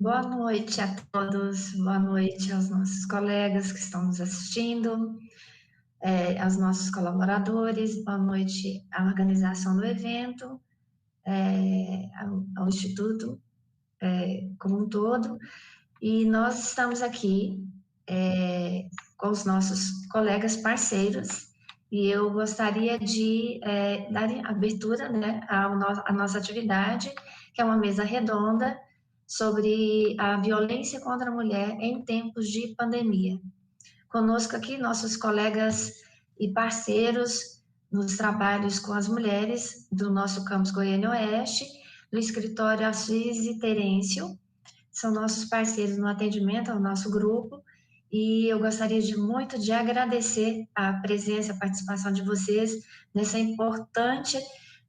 Boa noite a todos, boa noite aos nossos colegas que estão nos assistindo, aos nossos colaboradores, boa noite à organização do evento, ao Instituto como um todo. E nós estamos aqui com os nossos colegas parceiros e eu gostaria de dar abertura, né, à nossa atividade, que é uma mesa redonda sobre a violência contra a mulher em tempos de pandemia. Conosco aqui nossos colegas e parceiros nos trabalhos com as mulheres do nosso campus Goiânia Oeste, do escritório Assis e Terêncio, são nossos parceiros no atendimento ao nosso grupo, e eu gostaria muito de agradecer a presença, a participação de vocês nessa importante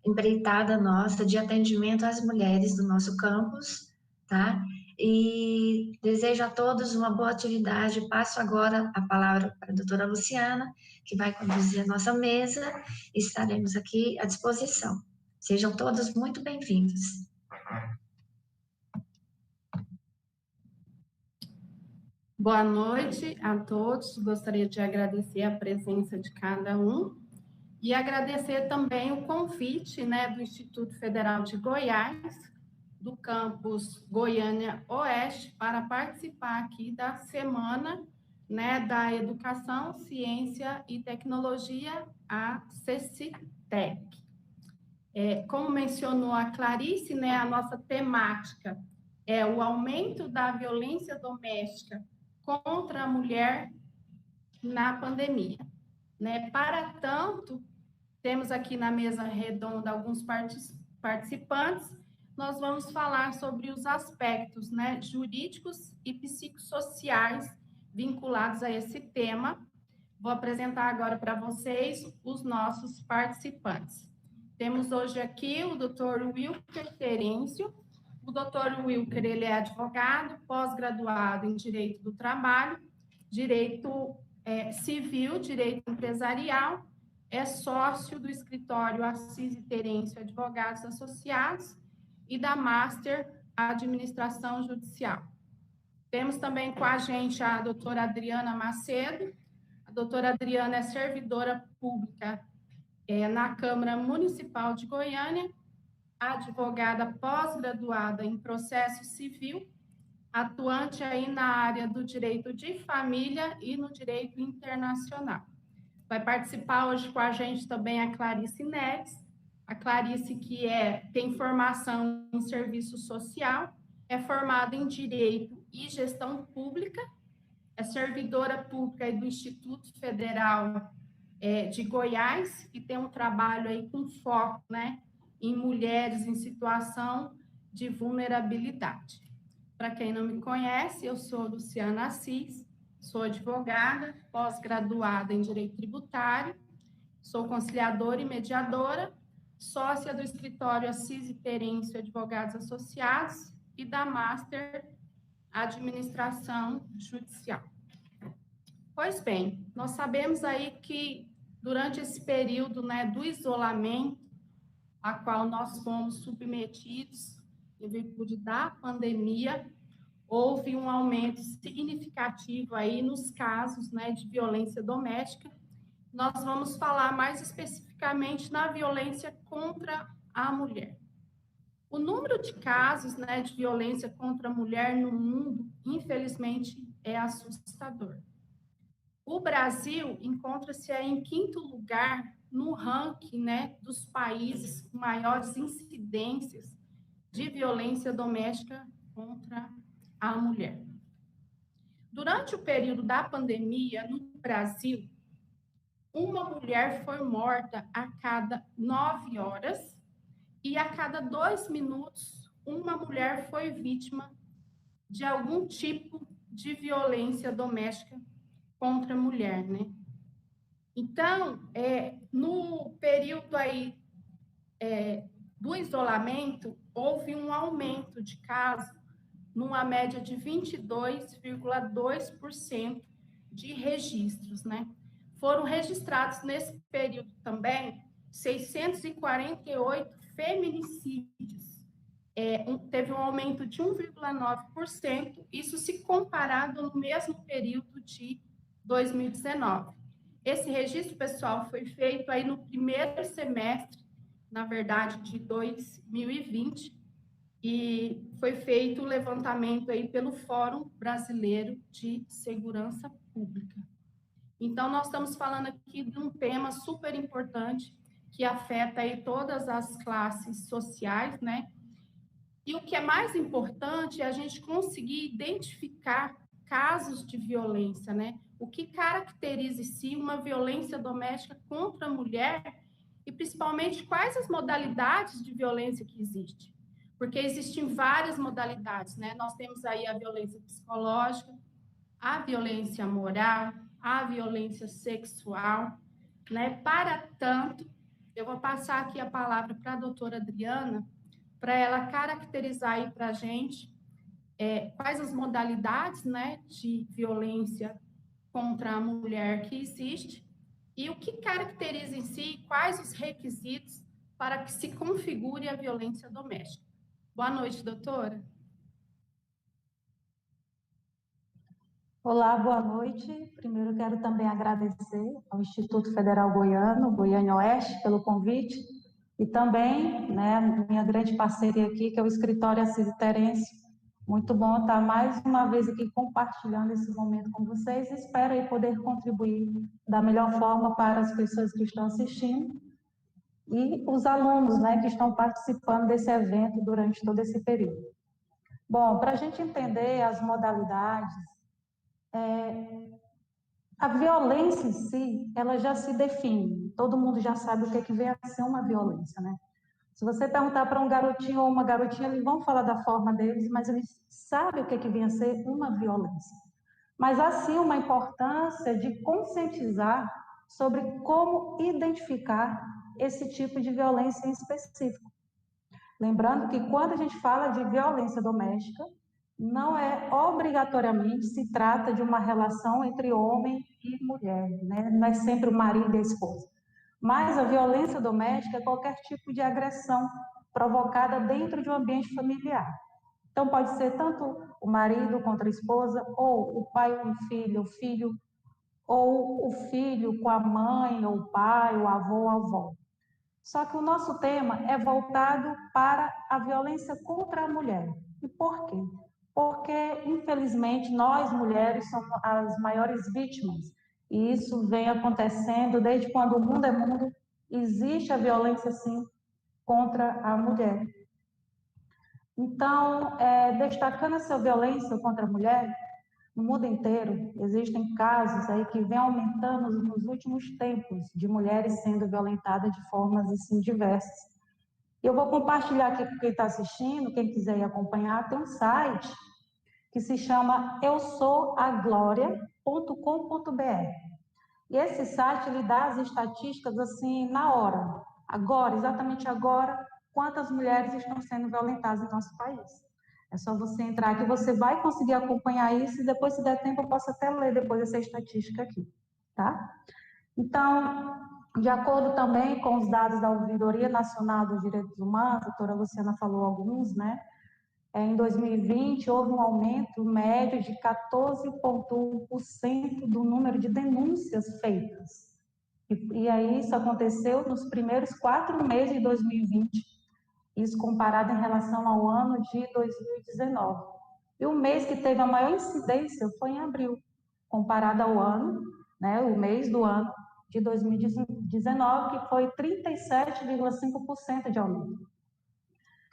empreitada nossa de atendimento às mulheres do nosso campus, tá? E desejo a todos uma boa atividade. Passo agora a palavra para a doutora Luciana, que vai conduzir a nossa mesa, e estaremos aqui à disposição. Sejam todos muito bem-vindos. Boa noite a todos. Gostaria de agradecer a presença de cada um e agradecer também o convite, né, do Instituto Federal de Goiás, do campus Goiânia Oeste, para participar aqui da semana, né, da Educação, Ciência e Tecnologia, a CECITEC. Como mencionou a Clarice, né, a nossa temática é o aumento da violência doméstica contra a mulher na pandemia, né? Para tanto, temos aqui na mesa redonda alguns participantes. Nós vamos falar sobre os aspectos, né, jurídicos e psicossociais vinculados a esse tema. Vou apresentar agora para vocês os nossos participantes. Temos hoje aqui o Dr. Wilker Terêncio. O doutor Wilker, ele é advogado, pós-graduado em Direito do Trabalho, Direito Civil, Direito Empresarial, é sócio do escritório Assis e Terêncio Advogados Associados e da Master Administração Judicial. Temos também com a gente a doutora Adriana Macedo. A doutora Adriana é servidora pública na Câmara Municipal de Goiânia, advogada pós-graduada em processo civil, atuante aí na área do direito de família e no direito internacional. Vai participar hoje com a gente também a Clarice Neves, a Clarice que tem formação em serviço social, é formada em direito e gestão pública, é servidora pública do Instituto Federal de Goiás e tem um trabalho aí com foco, né, em mulheres em situação de vulnerabilidade. Para quem não me conhece, eu sou Luciana Assis, sou advogada, pós-graduada em Direito Tributário, sou conciliadora e mediadora, sócia do escritório Assis e Terêncio Advogados Associados e da Master Administração Judicial. Pois bem, nós sabemos aí que durante esse período, né, do isolamento, a qual nós fomos submetidos em virtude da pandemia, houve um aumento significativo aí nos casos, né, de violência doméstica. Nós vamos falar mais especificamente na violência contra a mulher. O número de casos, né, de violência contra a mulher no mundo, infelizmente, é assustador. O Brasil encontra-se aí em quinto lugar no ranking, né, dos países com maiores incidências de violência doméstica contra a mulher. Durante o período da pandemia, no Brasil, uma mulher foi morta a cada 9 horas e a cada 2 minutos, uma mulher foi vítima de algum tipo de violência doméstica contra a mulher, né? Então, no período aí do isolamento, houve um aumento de casos, numa média de 22,2% de registros, né? Foram registrados nesse período também 648 feminicídios teve um aumento de 1,9%, isso se comparado no mesmo período de 2019. Esse registro, pessoal, foi feito aí no primeiro semestre, na verdade, de 2020, e foi feito o levantamento aí pelo Fórum Brasileiro de Segurança Pública. Então, nós estamos falando aqui de um tema super importante que afeta aí todas as classes sociais, né? E o que é mais importante é a gente conseguir identificar casos de violência, né? O que caracteriza em si uma violência doméstica contra a mulher e, principalmente, quais as modalidades de violência que existem. Porque existem várias modalidades, né? Nós temos aí a violência psicológica, a violência moral, a violência sexual, né? Para tanto, eu vou passar aqui a palavra para a doutora Adriana, para ela caracterizar aí para a gente quais as modalidades, né, de violência contra a mulher que existe e o que caracteriza em si, quais os requisitos para que se configure a violência doméstica. Boa noite, doutora. Olá, boa noite. Primeiro quero também agradecer ao Instituto Federal Goiano, Goiânia Oeste, pelo convite e também, né, minha grande parceria aqui, que é o Escritório Assis Terêncio. Muito bom estar mais uma vez aqui compartilhando esse momento com vocês. Espero aí poder contribuir da melhor forma para as pessoas que estão assistindo e os alunos, né, que estão participando desse evento durante todo esse período. Bom, para a gente entender as modalidades, a violência em si, ela já se define. Todo mundo já sabe o que é que vem a ser uma violência, né? Se você perguntar para um garotinho ou uma garotinha, eles vão falar da forma deles, mas eles sabem o que é que vem a ser uma violência. Mas assim, uma importância de conscientizar sobre como identificar esse tipo de violência em específico. Lembrando que quando a gente fala de violência doméstica, não é obrigatoriamente se trata de uma relação entre homem e mulher, né? Não é sempre o marido e a esposa. Mas a violência doméstica é qualquer tipo de agressão provocada dentro de um ambiente familiar. Então pode ser tanto o marido contra a esposa, ou o pai com o filho, ou o filho com a mãe, ou o pai, o avô, ou a avó. Só que o nosso tema é voltado para a violência contra a mulher. E por quê? Porque, infelizmente, nós mulheres somos as maiores vítimas. E isso vem acontecendo desde quando o mundo é mundo, existe a violência, sim, contra a mulher. Então, destacando essa violência contra a mulher, no mundo inteiro, existem casos aí que vêm aumentando nos últimos tempos de mulheres sendo violentadas de formas assim diversas. Eu vou compartilhar aqui com quem está assistindo, quem quiser ir acompanhar, tem um site que se chama eusouagloria.com.br. E esse site ele dá as estatísticas assim na hora, agora, exatamente agora, quantas mulheres estão sendo violentadas em nosso país. É só você entrar aqui, você vai conseguir acompanhar isso e depois, se der tempo, eu posso até ler depois essa estatística aqui, tá? Então, de acordo também com os dados da Ouvidoria Nacional dos Direitos Humanos, a doutora Luciana falou alguns, né? Em 2020, houve um aumento médio de 14,1% do número de denúncias feitas. E aí isso aconteceu nos primeiros 4 meses de 2020, isso comparado em relação ao ano de 2019. E o mês que teve a maior incidência foi em abril, comparado ao ano, né, o mês do ano de 2019, que foi 37,5% de aumento.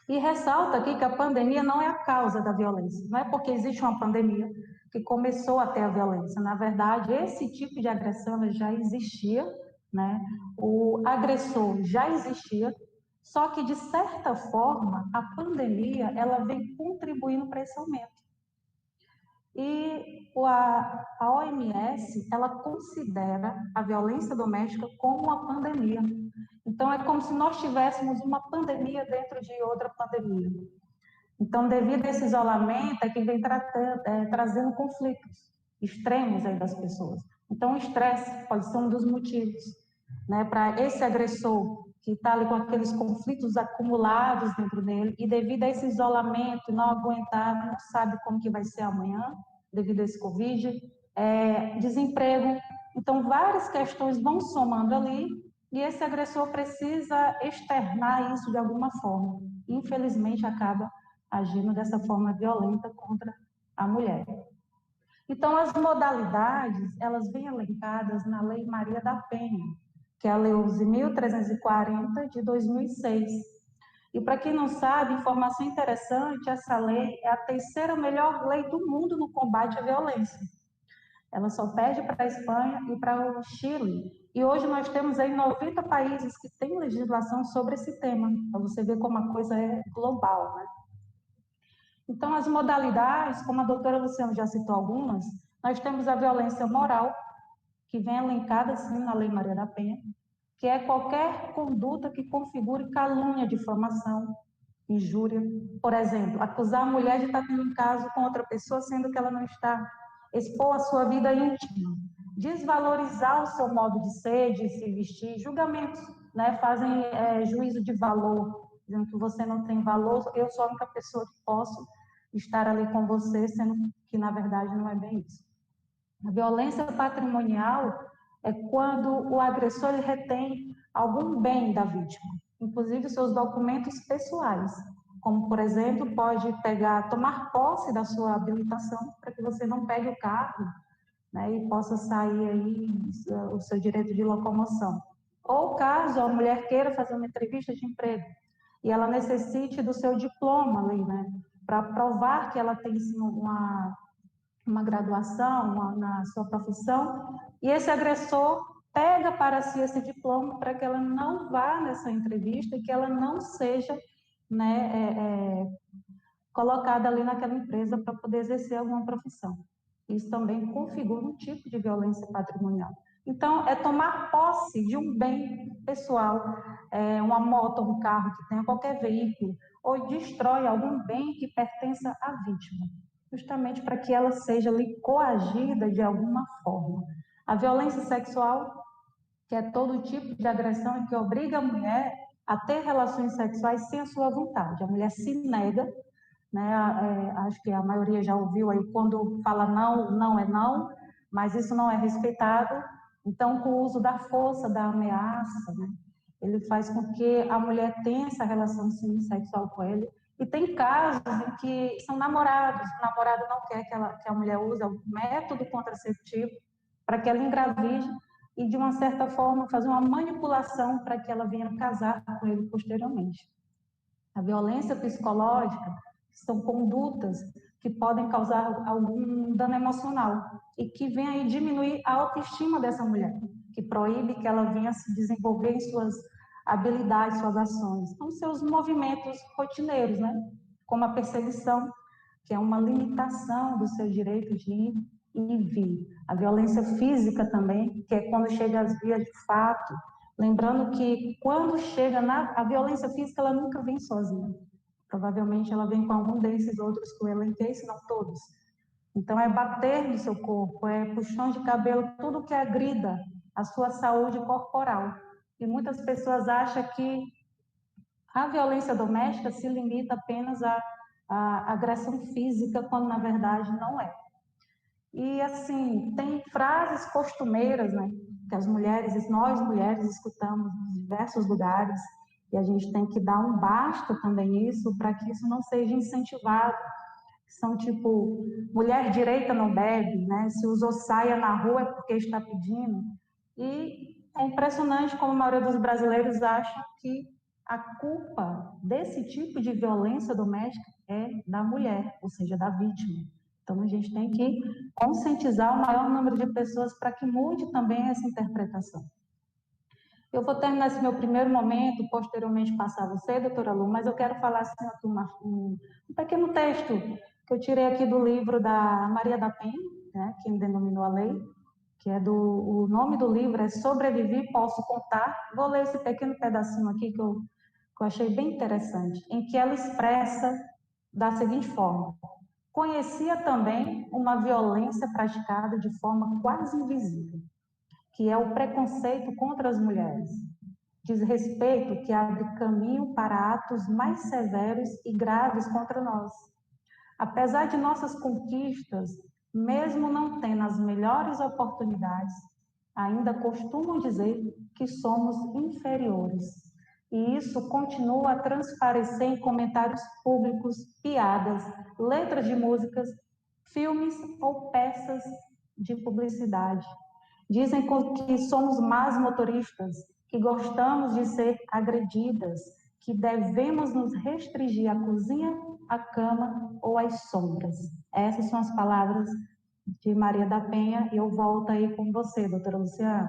E ressalta aqui que a pandemia não é a causa da violência, não é porque existe uma pandemia que começou a ter a violência. Na verdade, esse tipo de agressão já existia, né? O agressor já existia, só que, de certa forma, a pandemia ela vem contribuindo para esse aumento. E a OMS, ela considera a violência doméstica como uma pandemia. Então, é como se nós tivéssemos uma pandemia dentro de outra pandemia. Então, devido a esse isolamento, é que vem trazendo conflitos extremos aí das pessoas. Então, o estresse pode ser um dos motivos, né, para esse agressor que está ali com aqueles conflitos acumulados dentro dele, e devido a esse isolamento, não aguentar, não sabe como que vai ser amanhã, devido a esse Covid, desemprego. Então, várias questões vão somando ali, e esse agressor precisa externar isso de alguma forma. Infelizmente, acaba agindo dessa forma violenta contra a mulher. Então, as modalidades, elas vêm elencadas na Lei Maria da Penha, que é a Lei 11.340, de 2006. E, para quem não sabe, informação interessante, essa lei é a terceira melhor lei do mundo no combate à violência. Ela só perde para a Espanha e para o Chile. E hoje nós temos aí 90 países que têm legislação sobre esse tema, para você ver como a coisa é global, né? Então, as modalidades, como a doutora Luciana já citou algumas, nós temos a violência moral, que vem elencada, sim, na Lei Maria da Penha, que é qualquer conduta que configure calúnia, difamação, injúria. Por exemplo, acusar a mulher de estar tendo um caso com outra pessoa, sendo que ela não está, expor a sua vida íntima, desvalorizar o seu modo de ser, de se vestir, julgamentos, né? Fazem juízo de valor, dizendo que você não tem valor, eu sou a única pessoa que posso estar ali com você, sendo que, na verdade, não é bem isso. A violência patrimonial é quando o agressor ele retém algum bem da vítima, inclusive seus documentos pessoais, como, por exemplo, pode tomar posse da sua habilitação para que você não pegue o carro, né, e possa sair aí o seu direito de locomoção. Ou caso a mulher queira fazer uma entrevista de emprego e ela necessite do seu diploma ali, né, para provar que ela tem sim, uma graduação na sua profissão, e esse agressor pega para si esse diploma para que ela não vá nessa entrevista e que ela não seja, né, colocada ali naquela empresa para poder exercer alguma profissão. Isso também configura um tipo de violência patrimonial. Então, é tomar posse de um bem pessoal, uma moto, um carro que tenha qualquer veículo, ou destrói algum bem que pertença à vítima, justamente para que ela seja ali coagida de alguma forma. A violência sexual, que é todo tipo de agressão que obriga a mulher a ter relações sexuais sem a sua vontade. A mulher se nega, né? Acho que a maioria já ouviu aí, quando fala não, não é não, mas isso não é respeitado. Então, com o uso da força, da ameaça, né, ele faz com que a mulher tenha essa relação sexual com ele. E tem casos em que são namorados, o namorado não quer que a mulher use algum método contraceptivo para que ela engravide e, de uma certa forma, fazer uma manipulação para que ela venha casar com ele posteriormente. A violência psicológica são condutas que podem causar algum dano emocional e que vem aí diminuir a autoestima dessa mulher, que proíbe que ela venha se desenvolver em suas habilidades, suas ações. São seus movimentos rotineiros, né? Como a perseguição, que é uma limitação do seu direito de ir e vir. A violência física também, que é quando chega às vias de fato. Lembrando que quando chega a violência física, ela nunca vem sozinha. Provavelmente ela vem com algum desses outros que eu elenquei, se não todos. Então, é bater no seu corpo, é puxão de cabelo, tudo que agrida a sua saúde corporal. E muitas pessoas acham que a violência doméstica se limita apenas à agressão física, quando na verdade não é. E, assim, tem frases costumeiras, né, que nós mulheres escutamos em diversos lugares, e a gente tem que dar um basta também nisso, para que isso não seja incentivado. São tipo, mulher direita não bebe, né? Se usou saia na rua é porque está pedindo. E é impressionante como a maioria dos brasileiros acha que a culpa desse tipo de violência doméstica é da mulher, ou seja, da vítima. Então, a gente tem que conscientizar o maior número de pessoas para que mude também essa interpretação. Eu vou terminar esse meu primeiro momento, posteriormente passar a você, doutora Lu, mas eu quero falar assim, aqui um pequeno texto que eu tirei aqui do livro da Maria da Penha, né, que me denominou a lei, que é o nome do livro é Sobrevivi, Posso Contar. Vou ler esse pequeno pedacinho aqui que eu achei bem interessante, em que ela expressa da seguinte forma: conhecia também uma violência praticada de forma quase invisível, que é o preconceito contra as mulheres. desrespeito que abre caminho para atos mais severos e graves contra nós. Apesar de nossas conquistas, mesmo não tendo as melhores oportunidades, ainda costumam dizer que somos inferiores. E isso continua a transparecer em comentários públicos, piadas, letras de músicas, filmes ou peças de publicidade. Dizem que somos más motoristas, que gostamos de ser agredidas, que devemos nos restringir à cozinha, à cama ou às sombras. Essas são as palavras de Maria da Penha, e eu volto aí com você, doutora Luciana.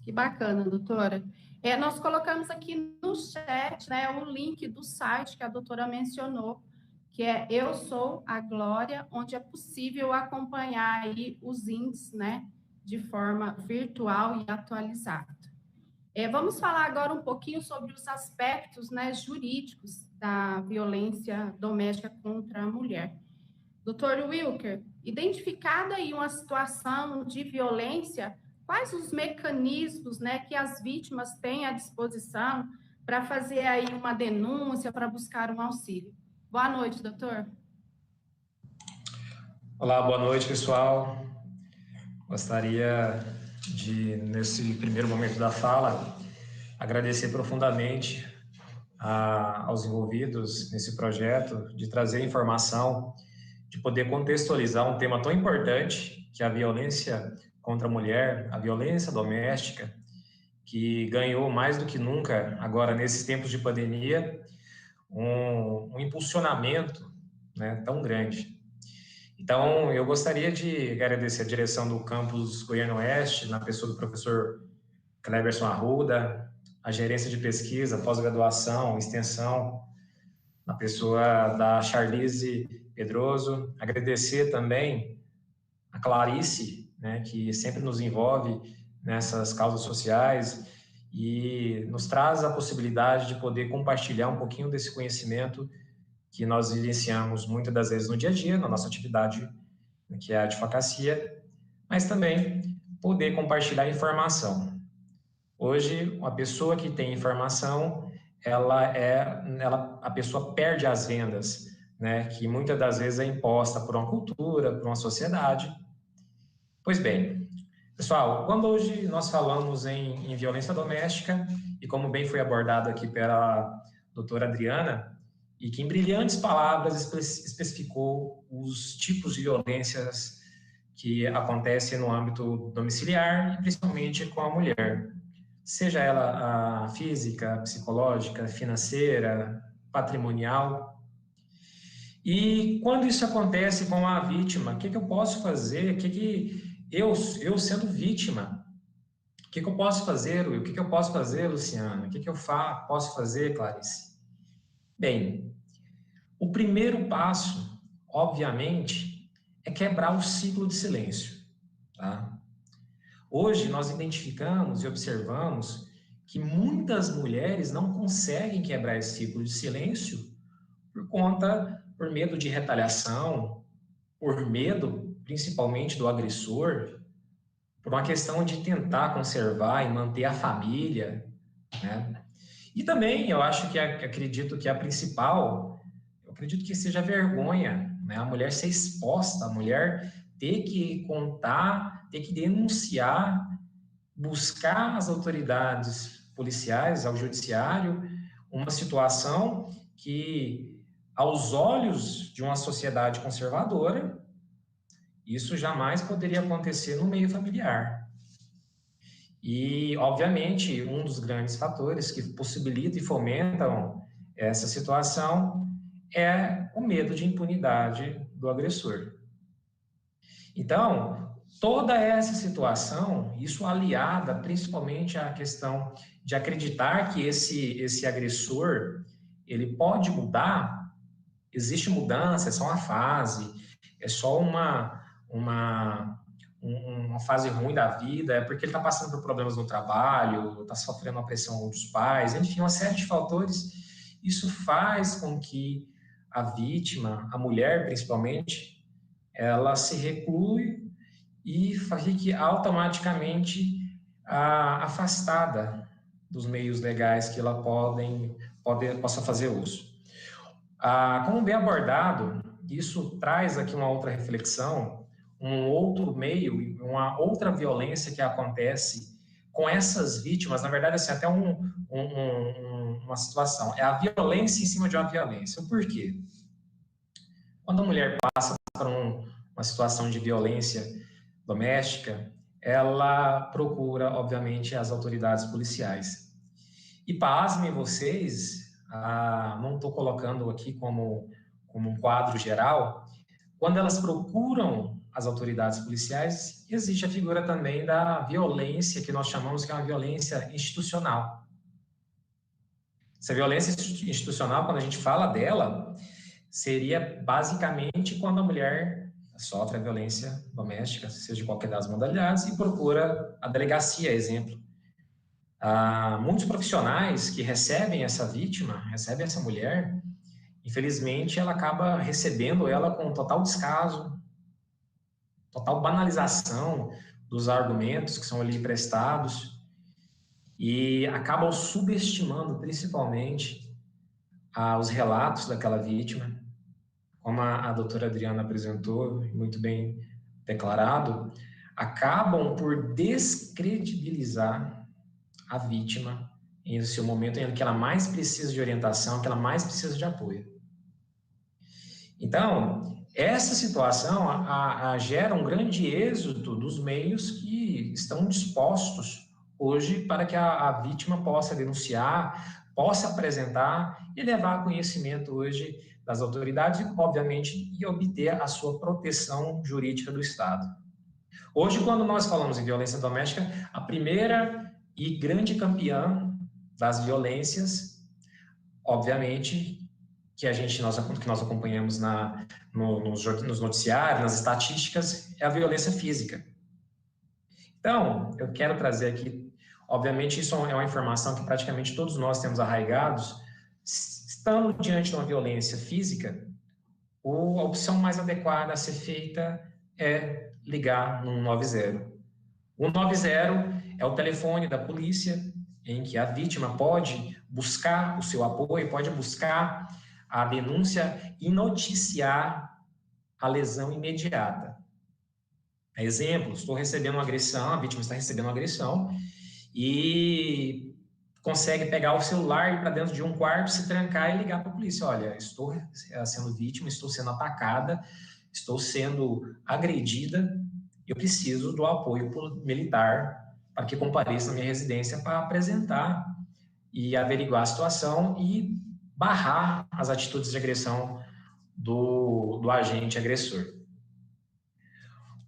Que bacana, doutora. Nós colocamos aqui no chat, né, o link do site que a doutora mencionou, que é Eu Sou a Glória, onde é possível acompanhar aí os índices, né, de forma virtual e atualizada. Vamos falar agora um pouquinho sobre os aspectos, né, jurídicos da violência doméstica contra a mulher. Doutor Wilker, identificada aí uma situação de violência, quais os mecanismos, né, que as vítimas têm à disposição para fazer aí uma denúncia, para buscar um auxílio? Boa noite, doutor. Olá, boa noite, pessoal. Gostaria de, nesse primeiro momento da fala, agradecer profundamente aos envolvidos nesse projeto, de trazer informação, de poder contextualizar um tema tão importante, que é a violência contra a mulher, a violência doméstica, que ganhou mais do que nunca, agora nesses tempos de pandemia, um impulsionamento, né, tão grande. Então, eu gostaria de agradecer a direção do campus Goiânia Oeste, na pessoa do professor Cleberson Arruda, a gerência de pesquisa, pós-graduação, extensão, na pessoa da Charlize Pedroso. Agradecer também a Clarice, né, que sempre nos envolve nessas causas sociais e nos traz a possibilidade de poder compartilhar um pouquinho desse conhecimento que nós vivenciamos muitas das vezes no dia a dia, na nossa atividade, que é a advocacia, mas também poder compartilhar informação. Hoje, uma pessoa que tem informação, a pessoa perde as vendas, né, que muitas das vezes é imposta por uma cultura, por uma sociedade. Pois bem, pessoal, quando hoje nós falamos em violência doméstica, e como bem foi abordado aqui pela doutora Adriana, e que em brilhantes palavras especificou os tipos de violências que acontecem no âmbito domiciliar, e principalmente com a mulher, seja ela a física, psicológica, financeira, patrimonial. E quando isso acontece com a vítima, o que eu posso fazer? Eu sendo vítima, o que eu posso fazer, Will? O que eu posso fazer, Luciana? O que eu posso fazer, Clarice? Bem, o primeiro passo, obviamente, é quebrar o ciclo de silêncio, tá? Hoje, nós identificamos e observamos que muitas mulheres não conseguem quebrar esse ciclo de silêncio por medo de retaliação, por medo, principalmente, do agressor, por uma questão de tentar conservar e manter a família, né? E também, eu acredito que a principal, eu acredito que seja a vergonha, né? A mulher ser exposta, a mulher ter que contar, ter que denunciar, buscar as autoridades policiais, ao judiciário, uma situação que, aos olhos de uma sociedade conservadora, isso jamais poderia acontecer no meio familiar. E, obviamente, um dos grandes fatores que possibilitam e fomentam essa situação é o medo de impunidade do agressor. Então, toda essa situação, isso aliada principalmente à questão de acreditar que esse agressor, ele pode mudar, existe mudança, é só uma fase, é só uma fase ruim da vida, é porque ele está passando por problemas no trabalho, está sofrendo uma pressão dos pais, enfim, uma série de fatores. Isso faz com que a vítima, a mulher principalmente, ela se reclui e fique automaticamente afastada dos meios legais que ela possa fazer uso. Como bem abordado, isso traz aqui uma outra reflexão, um outro meio, uma outra violência que acontece com essas vítimas, na verdade, assim, até uma situação, é a violência em cima de uma violência. Por quê? Quando a mulher passa por uma situação de violência doméstica, ela procura, obviamente, as autoridades policiais. E pasmem vocês, não estou colocando aqui como um quadro geral, quando elas procuram as autoridades policiais, existe a figura também da violência, que nós chamamos que é uma violência institucional. Essa violência institucional, quando a gente fala dela, seria basicamente quando a mulher sofre a violência doméstica, seja de qualquer das modalidades, e procura a delegacia, exemplo. Muitos profissionais que recebem essa vítima, recebem essa mulher, infelizmente ela acaba recebendo ela com total descaso, total banalização dos argumentos que são ali prestados e acabam subestimando principalmente os relatos daquela vítima, como a doutora Adriana apresentou, muito bem declarado, acabam por descredibilizar a vítima em seu momento em que ela mais precisa de orientação, que ela mais precisa de apoio. Então, essa situação gera um grande êxodo dos meios que estão dispostos hoje para que a vítima possa denunciar, possa apresentar e levar conhecimento hoje das autoridades, obviamente, e obter a sua proteção jurídica do Estado. Hoje, quando nós falamos em violência doméstica, a primeira e grande campeã das violências, obviamente, que nós acompanhamos nos noticiários, nas estatísticas, é a violência física. Então, eu quero trazer aqui, obviamente, isso é uma informação que praticamente todos nós temos arraigados. Estando diante de uma violência física, a opção mais adequada a ser feita é ligar no 190. O 190 é o telefone da polícia em que a vítima pode buscar o seu apoio, pode buscar a denúncia e noticiar a lesão imediata. Exemplo, estou recebendo uma agressão, a vítima está recebendo uma agressão e consegue pegar o celular, ir para dentro de um quarto, se trancar e ligar para a polícia. Olha, estou sendo vítima, estou sendo atacada, estou sendo agredida, eu preciso do apoio militar para que compareça na minha residência para apresentar e averiguar a situação e barrar as atitudes de agressão do agente agressor.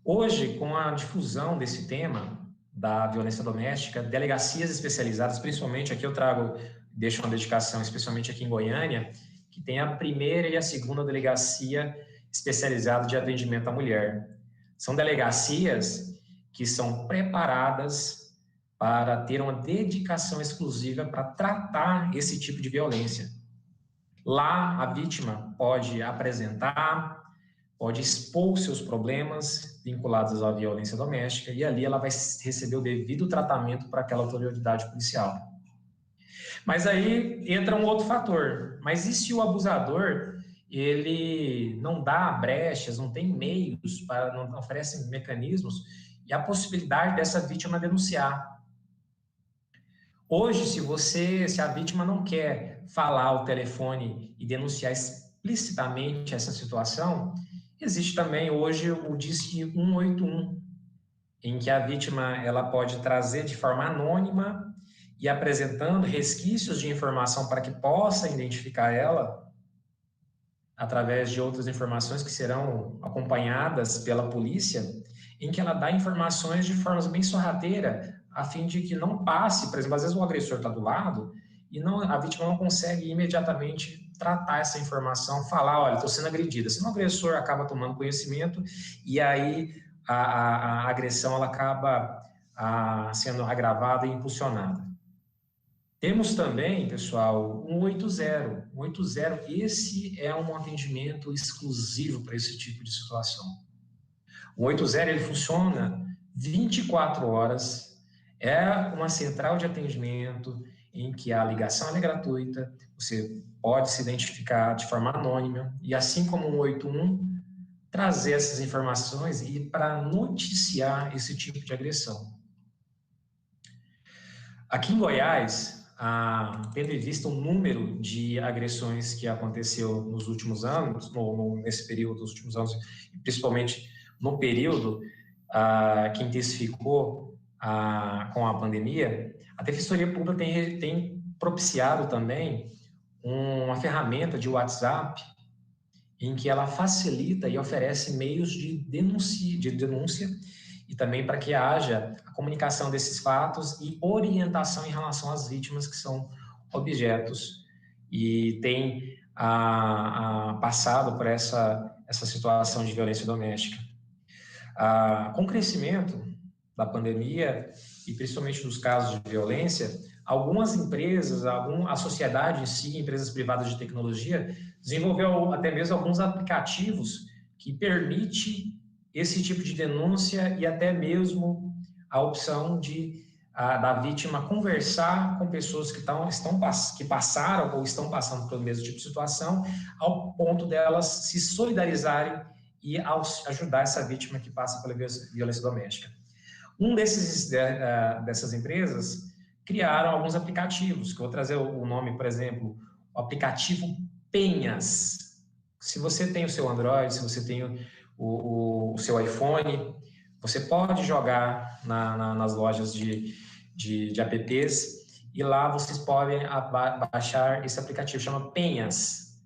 Hoje, com a difusão desse tema da violência doméstica, delegacias especializadas, principalmente aqui eu deixo uma dedicação, especialmente aqui em Goiânia, que tem a primeira e a segunda delegacia especializada de atendimento à mulher. São delegacias que são preparadas para ter uma dedicação exclusiva para tratar esse tipo de violência. Lá, a vítima pode apresentar, pode expor seus problemas vinculados à violência doméstica e ali ela vai receber o devido tratamento para aquela autoridade policial. Mas aí entra um outro fator. Mas e se o abusador, ele não dá brechas, não tem meios, não oferece mecanismos e a possibilidade dessa vítima denunciar? Hoje, se a vítima não quer falar ao telefone e denunciar explicitamente essa situação, existe também hoje o Disque 181, em que a vítima ela pode trazer de forma anônima e apresentando resquícios de informação para que possa identificar ela através de outras informações que serão acompanhadas pela polícia, em que ela dá informações de forma bem sorrateira, a fim de que não passe, por exemplo, às vezes o agressor está do lado e a vítima não consegue imediatamente tratar essa informação, falar, olha, estou sendo agredida. Senão o agressor acaba tomando conhecimento e aí a agressão ela acaba sendo agravada e impulsionada. Temos também, pessoal, 180. 180, esse é um atendimento exclusivo para esse tipo de situação. O 80 ele funciona 24 horas, é uma central de atendimento em que a ligação é gratuita, você pode se identificar de forma anônima, e assim como o 81, trazer essas informações e para noticiar esse tipo de agressão. Aqui em Goiás, tendo em vista o número de agressões que aconteceu nos últimos anos, nesse período dos últimos anos, principalmente no período que intensificou com a pandemia, a Defensoria Pública tem propiciado também uma ferramenta de WhatsApp em que ela facilita e oferece meios de denúncia e também para que haja a comunicação desses fatos e orientação em relação às vítimas que são objetos e tem passado por essa situação de violência doméstica. Com o crescimento da pandemia e principalmente dos casos de violência, algumas empresas, a sociedade em si, empresas privadas de tecnologia, desenvolveu até mesmo alguns aplicativos que permitem esse tipo de denúncia e até mesmo a opção da vítima conversar com pessoas que passaram ou estão passando pelo mesmo tipo de situação, ao ponto delas se solidarizarem e ajudar essa vítima que passa pela violência doméstica. Dessas empresas criaram alguns aplicativos, que eu vou trazer o nome, por exemplo, o aplicativo Penhas. Se você tem o seu Android, se você tem o seu iPhone, você pode jogar nas lojas de apps e lá vocês podem baixar esse aplicativo, chama Penhas.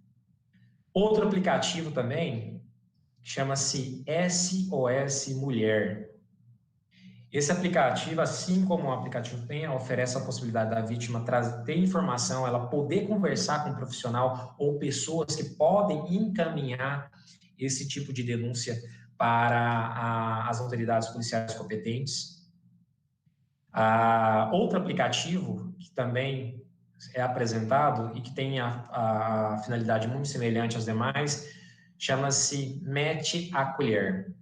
Outro aplicativo também chama-se SOS Mulher. Esse aplicativo, assim como o aplicativo Penha, oferece a possibilidade da vítima ter informação, ela poder conversar com um profissional ou pessoas que podem encaminhar esse tipo de denúncia para as autoridades policiais competentes. Outro aplicativo que também é apresentado e que tem a finalidade muito semelhante às demais, chama-se Mete a Colher.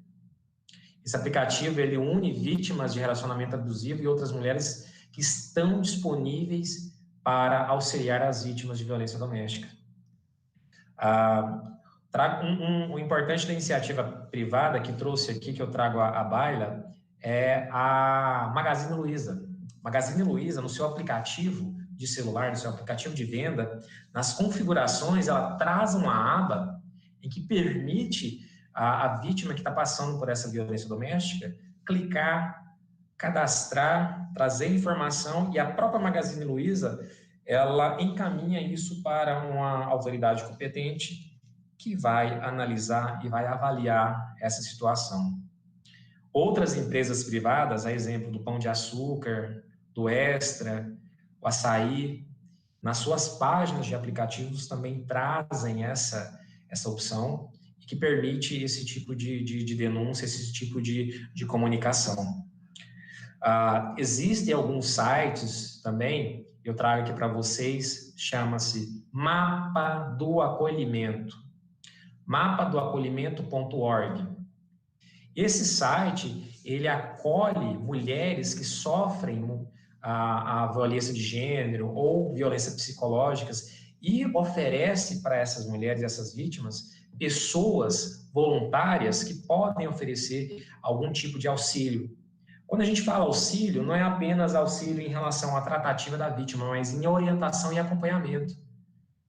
Esse aplicativo, ele une vítimas de relacionamento abusivo e outras mulheres que estão disponíveis para auxiliar as vítimas de violência doméstica. O importante da iniciativa privada que trouxe aqui, que eu trago à baila, é a Magazine Luiza. Magazine Luiza, no seu aplicativo de celular, no seu aplicativo de venda, nas configurações, ela traz uma aba em que permite a vítima que está passando por essa violência doméstica clicar, cadastrar, trazer informação, e a própria Magazine Luiza, ela encaminha isso para uma autoridade competente que vai analisar e vai avaliar essa situação. Outras empresas privadas, a exemplo do Pão de Açúcar, do Extra, o Açaí, nas suas páginas de aplicativos também trazem essa opção, que permite esse tipo de denúncia, esse tipo de comunicação. Existem alguns sites também, eu trago aqui para vocês, chama-se Mapa do Acolhimento, mapadoacolhimento.org. Esse site, ele acolhe mulheres que sofrem a violência de gênero ou violências psicológicas e oferece para essas mulheres, essas vítimas, pessoas voluntárias que podem oferecer algum tipo de auxílio. Quando a gente fala auxílio, não é apenas auxílio em relação à tratativa da vítima, mas em orientação e acompanhamento.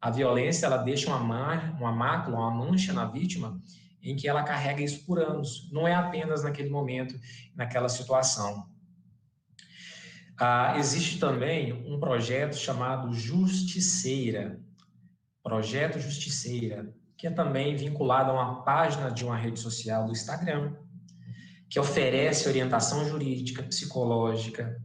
A violência, ela deixa uma mácula, uma mancha na vítima, em que ela carrega isso por anos. Não é apenas naquele momento, naquela situação. Existe também um projeto chamado Justiceira, Projeto Justiceira, que é também vinculado a uma página de uma rede social do Instagram, que oferece orientação jurídica, psicológica,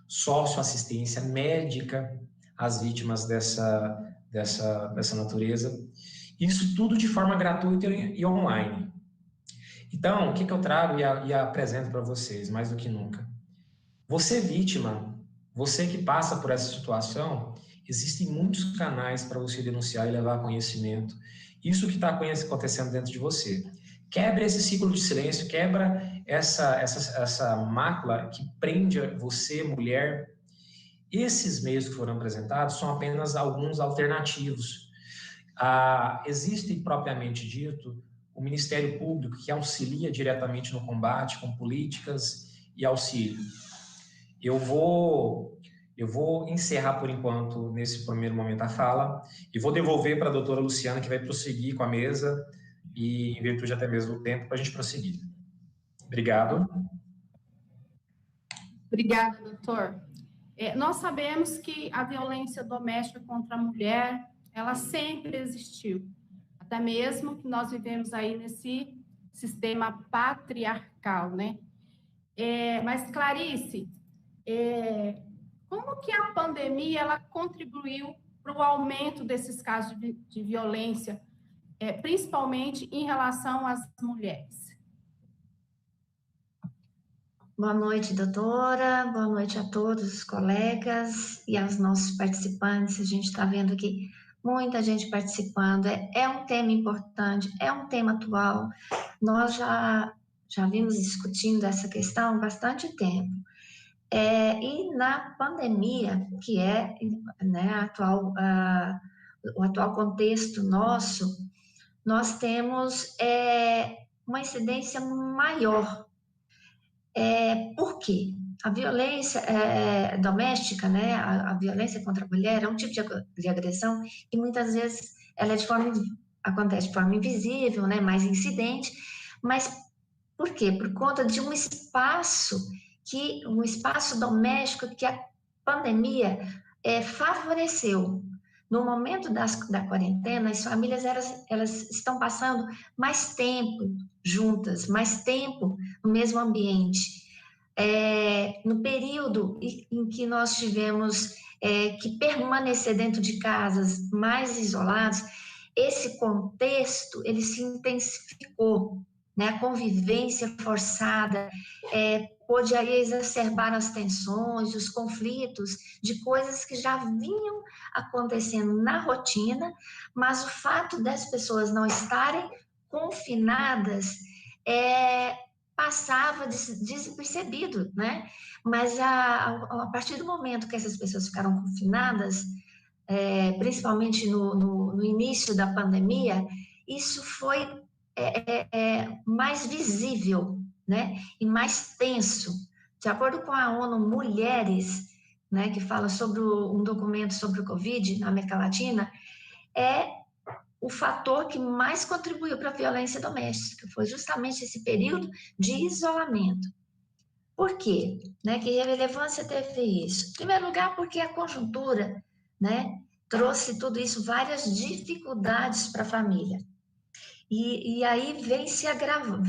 socioassistência médica às vítimas dessa natureza. Isso tudo de forma gratuita e online. Então, o que eu trago e apresento para vocês, mais do que nunca? Você vítima, você que passa por essa situação, existem muitos canais para você denunciar e levar conhecimento. Isso que está acontecendo dentro de você. Quebra esse ciclo de silêncio, quebra essa mácula que prende você, mulher. Esses meios que foram apresentados são apenas alguns alternativos. Existe, propriamente dito, o Ministério Público, que auxilia diretamente no combate com políticas e auxílio. Eu vou encerrar, por enquanto, nesse primeiro momento, a fala, e vou devolver para a doutora Luciana, que vai prosseguir com a mesa, e em virtude até mesmo do tempo, para a gente prosseguir. Obrigado. Obrigada, doutor. Nós sabemos que a violência doméstica contra a mulher, ela sempre existiu, até mesmo que nós vivemos aí nesse sistema patriarcal, né? Mas, Clarice, como que a pandemia ela contribuiu para o aumento desses casos de violência, principalmente em relação às mulheres? Boa noite, doutora. Boa noite a todos os colegas e aos nossos participantes. A gente está vendo aqui muita gente participando. É um tema importante, é um tema atual. Nós já vimos discutindo essa questão há bastante tempo. E na pandemia, que é, né, o atual contexto nosso, nós temos uma incidência maior. Por quê? A violência doméstica, né, a violência contra a mulher é um tipo de agressão e muitas vezes ela acontece de forma invisível, né, mais incidente, mas por quê? Por conta de um espaço doméstico que a pandemia favoreceu. No momento da quarentena, as famílias elas estão passando mais tempo juntas, mais tempo no mesmo ambiente. No período em que nós tivemos que permanecer dentro de casas mais isoladas, esse contexto ele se intensificou, né? A convivência forçada pôde aí exacerbar as tensões, os conflitos de coisas que já vinham acontecendo na rotina, mas o fato das pessoas não estarem confinadas passava despercebido, né? Mas a partir do momento que essas pessoas ficaram confinadas, principalmente no início da pandemia, isso foi mais visível, né? E mais tenso. De acordo com a ONU Mulheres, né, que fala sobre um documento sobre o Covid na América Latina, o fator que mais contribuiu para a violência doméstica foi justamente esse período de isolamento. Por quê? Né, que relevância teve isso? Em primeiro lugar, porque a conjuntura, né, trouxe tudo isso, várias dificuldades para a família. E aí vem se agravando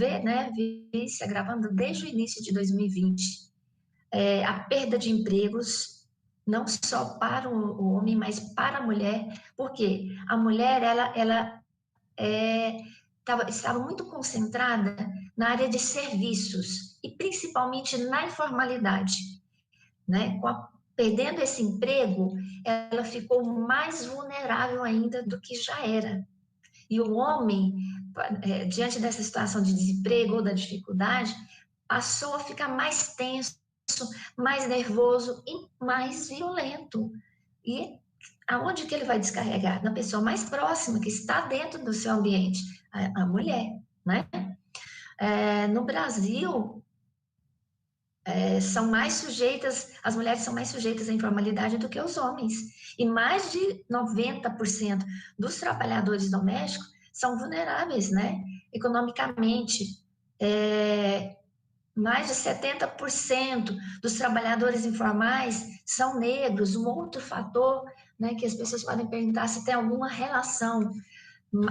desde o início de 2020. A perda de empregos, não só para o homem, mas para a mulher, porque a mulher estava muito concentrada na área de serviços, e principalmente na informalidade, né? Perdendo esse emprego, ela ficou mais vulnerável ainda do que já era. E o homem, diante dessa situação de desemprego ou da dificuldade, passou a ficar mais tenso, mais nervoso e mais violento. E aonde que ele vai descarregar? Na pessoa mais próxima, que está dentro do seu ambiente, a mulher, né? No Brasil, as mulheres são mais sujeitas à informalidade do que os homens. E mais de 90% dos trabalhadores domésticos são vulneráveis, né? Economicamente. Mais de 70% dos trabalhadores informais são negros. Um outro fator, né, que as pessoas podem perguntar se tem alguma relação.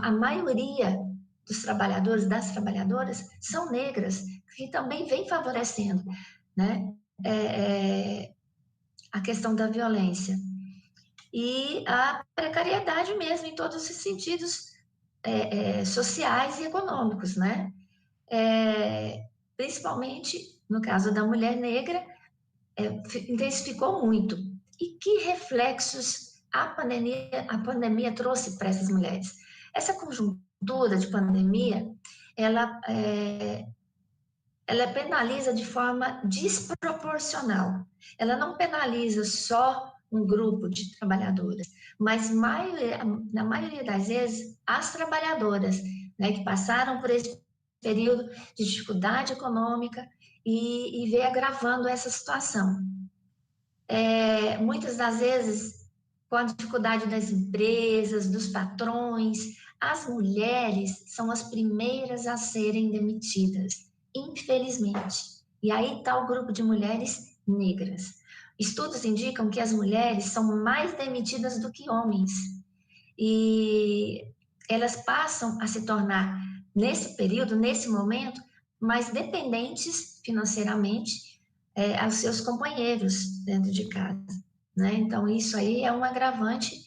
A maioria dos trabalhadores, das trabalhadoras, são negras, que também vem favorecendo, né, a questão da violência. E a precariedade mesmo, em todos os sentidos sociais e econômicos, né? Principalmente no caso da mulher negra, intensificou muito. E que reflexos a pandemia trouxe para essas mulheres? Essa conjuntura de pandemia, ela penaliza de forma desproporcional. Ela não penaliza só um grupo de trabalhadoras, mas na maioria das vezes, as trabalhadoras, né, que passaram por esse período de dificuldade econômica e vem agravando essa situação. Muitas das vezes, com a dificuldade das empresas, dos patrões, as mulheres são as primeiras a serem demitidas, infelizmente. E aí está o grupo de mulheres negras. Estudos indicam que as mulheres são mais demitidas do que homens. E elas passam a se tornar, nesse período, nesse momento, mais dependentes financeiramente aos seus companheiros dentro de casa, né? Então, isso aí é um agravante.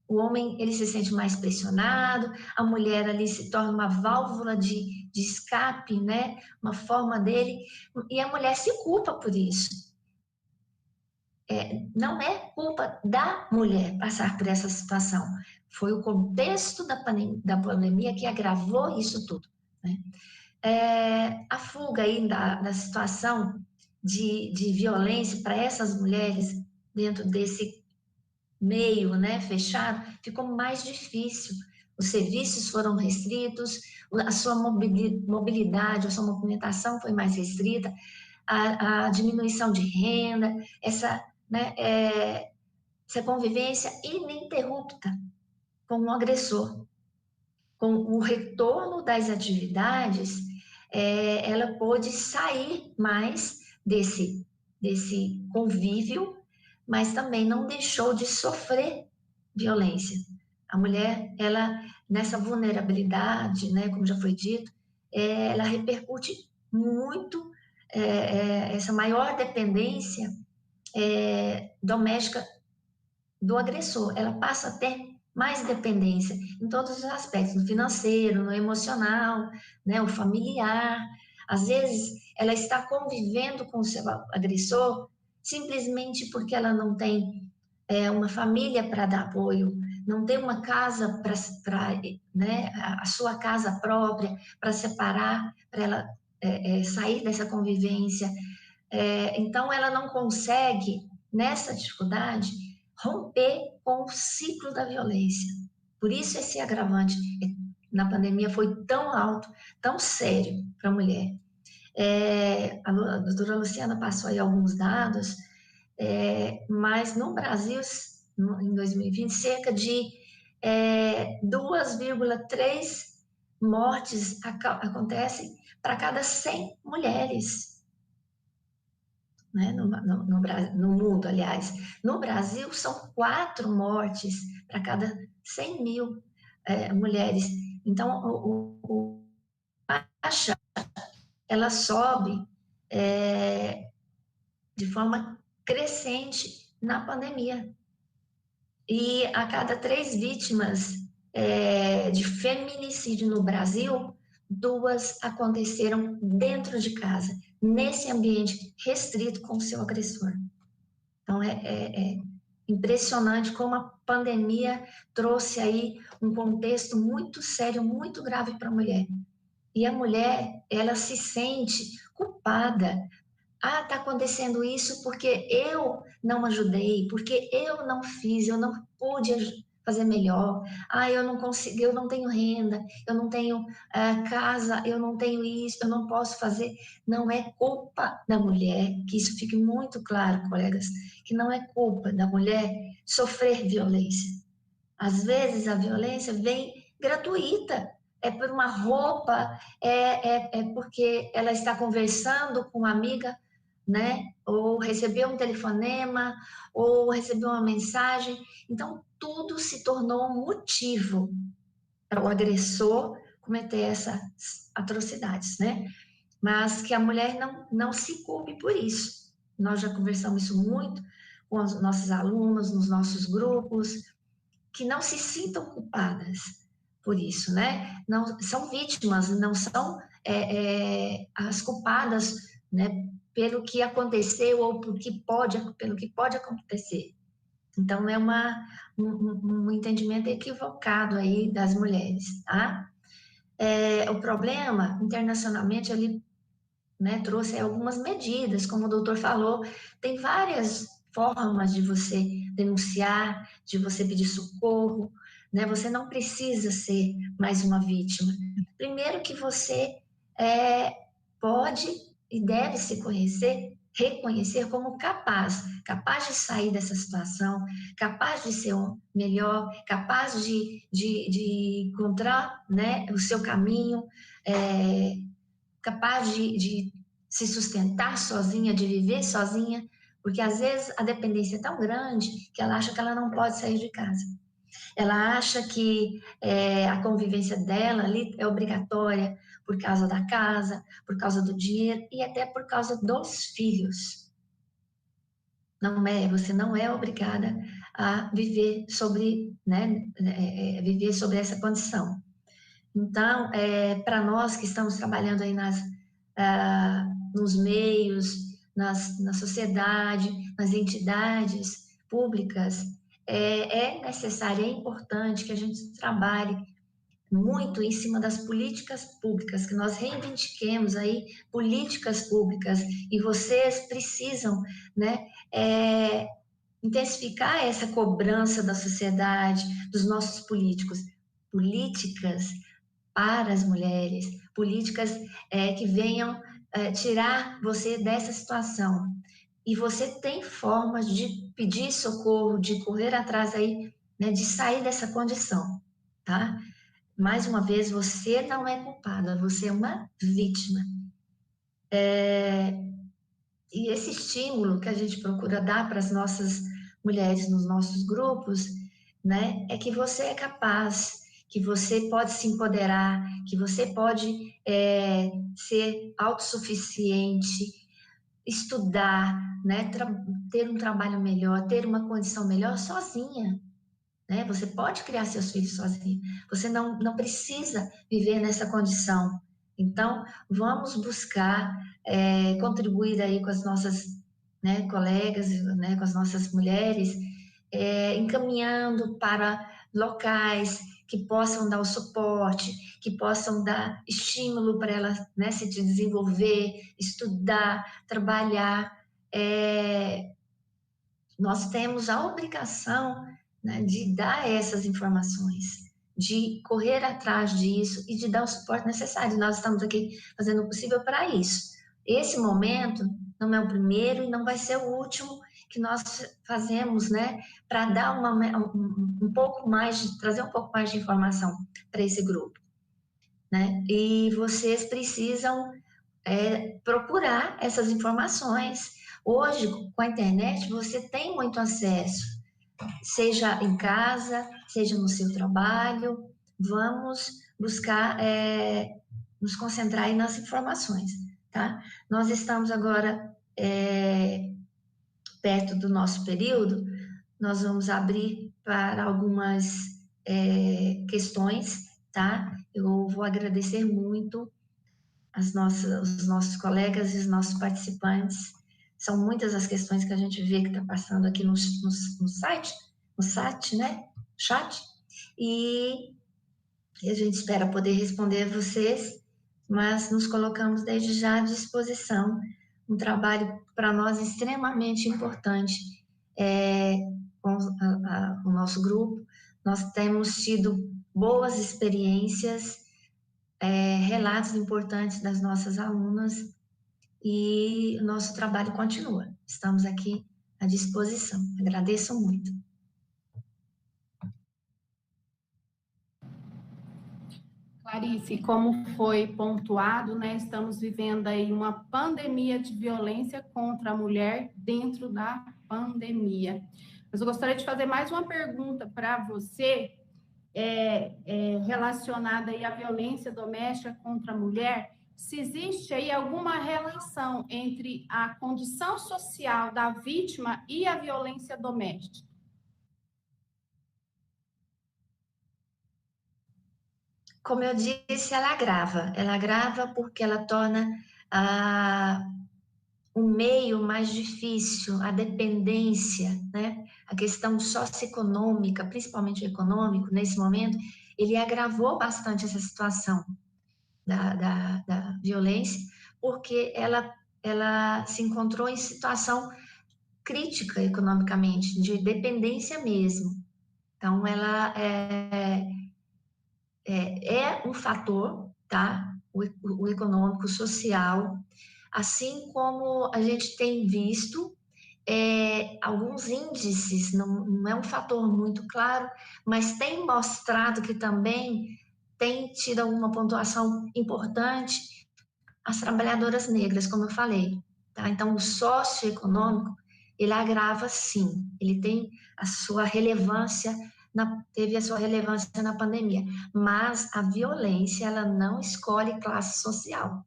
O homem, ele se sente mais pressionado, a mulher ali se torna uma válvula de escape, né? Uma forma dele, e a mulher se culpa por isso. Não é culpa da mulher passar por essa situação, foi o contexto da pandemia que agravou isso tudo, né? A fuga aí da situação de violência para essas mulheres dentro desse meio, né, fechado, ficou mais difícil. Os serviços foram restritos, a sua mobilidade, a sua movimentação foi mais restrita, a diminuição de renda, essa convivência ininterrupta com o agressor. Com o retorno das atividades, ela pôde sair mais desse convívio, mas também não deixou de sofrer violência. A mulher, ela, nessa vulnerabilidade, né, como já foi dito, ela repercute muito essa maior dependência doméstica do agressor. Ela passa a ter mais dependência em todos os aspectos, no financeiro, no emocional, né, o familiar. Às vezes, ela está convivendo com o seu agressor simplesmente porque ela não tem uma família para dar apoio, não tem uma casa né, a sua casa própria para separar, para ela sair dessa convivência. Então, ela não consegue, nessa dificuldade, romper com o ciclo da violência. Por isso esse agravante na pandemia foi tão alto, tão sério para a mulher. A doutora Luciana passou aí alguns dados, mas no Brasil, em 2020, cerca de 2,3 mortes acontecem para cada 100 mulheres. Né, no mundo, aliás. No Brasil, são 4 mortes para cada 100 mil mulheres. Então, a taxa, ela sobe de forma crescente na pandemia. E a cada 3 vítimas de feminicídio no Brasil, 2 aconteceram dentro de casa, nesse ambiente restrito com o seu agressor. Então, é impressionante como a pandemia trouxe aí um contexto muito sério, muito grave para a mulher. E a mulher, ela se sente culpada. Está acontecendo isso porque eu não ajudei, porque eu não fiz, eu não pude fazer melhor. Eu não consegui, eu não tenho renda, eu não tenho casa, eu não tenho isso, eu não posso fazer. Não é culpa da mulher, que isso fique muito claro, colegas, que não é culpa da mulher sofrer violência. Às vezes a violência vem gratuita, é por uma roupa, é porque ela está conversando com uma amiga, né? Ou recebeu um telefonema, ou recebeu uma mensagem. Então, tudo se tornou um motivo para o agressor cometer essas atrocidades, né? Mas que a mulher não se culpe por isso. Nós já conversamos isso muito com os nossos alunos, nos nossos grupos, que não se sintam culpadas por isso, né? Não são vítimas, não são as culpadas, né? Pelo que aconteceu ou pelo que pode acontecer. Então, é um entendimento equivocado aí das mulheres, tá? O problema, internacionalmente, ele, né, trouxe algumas medidas, como o doutor falou, tem várias formas de você denunciar, de você pedir socorro, né? Você não precisa ser mais uma vítima. Primeiro que você pode e deve se reconhecer como capaz de sair dessa situação, capaz de ser um melhor, capaz de encontrar, né, o seu caminho, capaz de se sustentar sozinha, de viver sozinha, porque às vezes a dependência é tão grande que ela acha que ela não pode sair de casa. Ela acha que a convivência dela ali é obrigatória por causa da casa, por causa do dinheiro e até por causa dos filhos. Você não é obrigada a viver sobre, né, viver sobre essa condição. Então, para nós que estamos trabalhando aí nos meios, na sociedade, nas entidades públicas, é necessário, é importante que a gente trabalhe muito em cima das políticas públicas, que nós reivindiquemos aí políticas públicas, e vocês precisam, né, intensificar essa cobrança da sociedade, dos nossos políticos, políticas para as mulheres, políticas que venham tirar você dessa situação. E você tem formas de pedir socorro, de correr atrás aí, né, de sair dessa condição, tá? Mais uma vez, você não é culpada, você é uma vítima. E esse estímulo que a gente procura dar para as nossas mulheres nos nossos grupos, né, é que você é capaz, que você pode se empoderar, que você pode ser autossuficiente, estudar, né, ter um trabalho melhor, ter uma condição melhor sozinha, né? Você pode criar seus filhos sozinha. Você não precisa viver nessa condição. Então, vamos buscar contribuir aí com as nossas, né, colegas, né, com as nossas mulheres, encaminhando para locais que possam dar o suporte, que possam dar estímulo para elas, né, se desenvolver, estudar, trabalhar. Nós temos a obrigação, né, de dar essas informações, de correr atrás disso e de dar o suporte necessário. Nós estamos aqui fazendo o possível para isso. Esse momento não é o primeiro e não vai ser o último que nós fazemos, né, para dar um pouco mais, trazer um pouco mais de informação para esse grupo, né? E vocês precisam procurar essas informações. Hoje, com a internet, você tem muito acesso, seja em casa, seja no seu trabalho. Vamos buscar nos concentrar aí nas informações, tá? Nós estamos agora perto do nosso período, nós vamos abrir para algumas questões, tá? Eu vou agradecer muito os nossos colegas e os nossos participantes. São muitas as questões que a gente vê que está passando aqui no site, né? Chat. E a gente espera poder responder a vocês, mas nos colocamos desde já à disposição. Um trabalho para nós extremamente importante com o nosso grupo. Nós temos tido boas experiências, relatos importantes das nossas alunas, e o nosso trabalho continua. Estamos aqui à disposição. Agradeço muito. Clarice, como foi pontuado, né, estamos vivendo aí uma pandemia de violência contra a mulher dentro da pandemia. Mas eu gostaria de fazer mais uma pergunta para você, relacionada aí à violência doméstica contra a mulher. Se existe aí alguma relação entre a condição social da vítima e a violência doméstica? Como eu disse, ela agrava porque ela torna o meio mais difícil, a dependência, né? A questão socioeconômica, principalmente econômico, nesse momento, ele agravou bastante essa situação da violência, porque ela se encontrou em situação crítica economicamente, de dependência mesmo. Então, ela é um fator, tá? O econômico, o social, assim como a gente tem visto alguns índices, não é um fator muito claro, mas tem mostrado que também tem tido alguma pontuação importante as trabalhadoras negras, como eu falei. Tá? Então, o socioeconômico, ele agrava sim, ele tem a sua relevância, teve a sua relevância na pandemia, mas a violência, ela não escolhe classe social.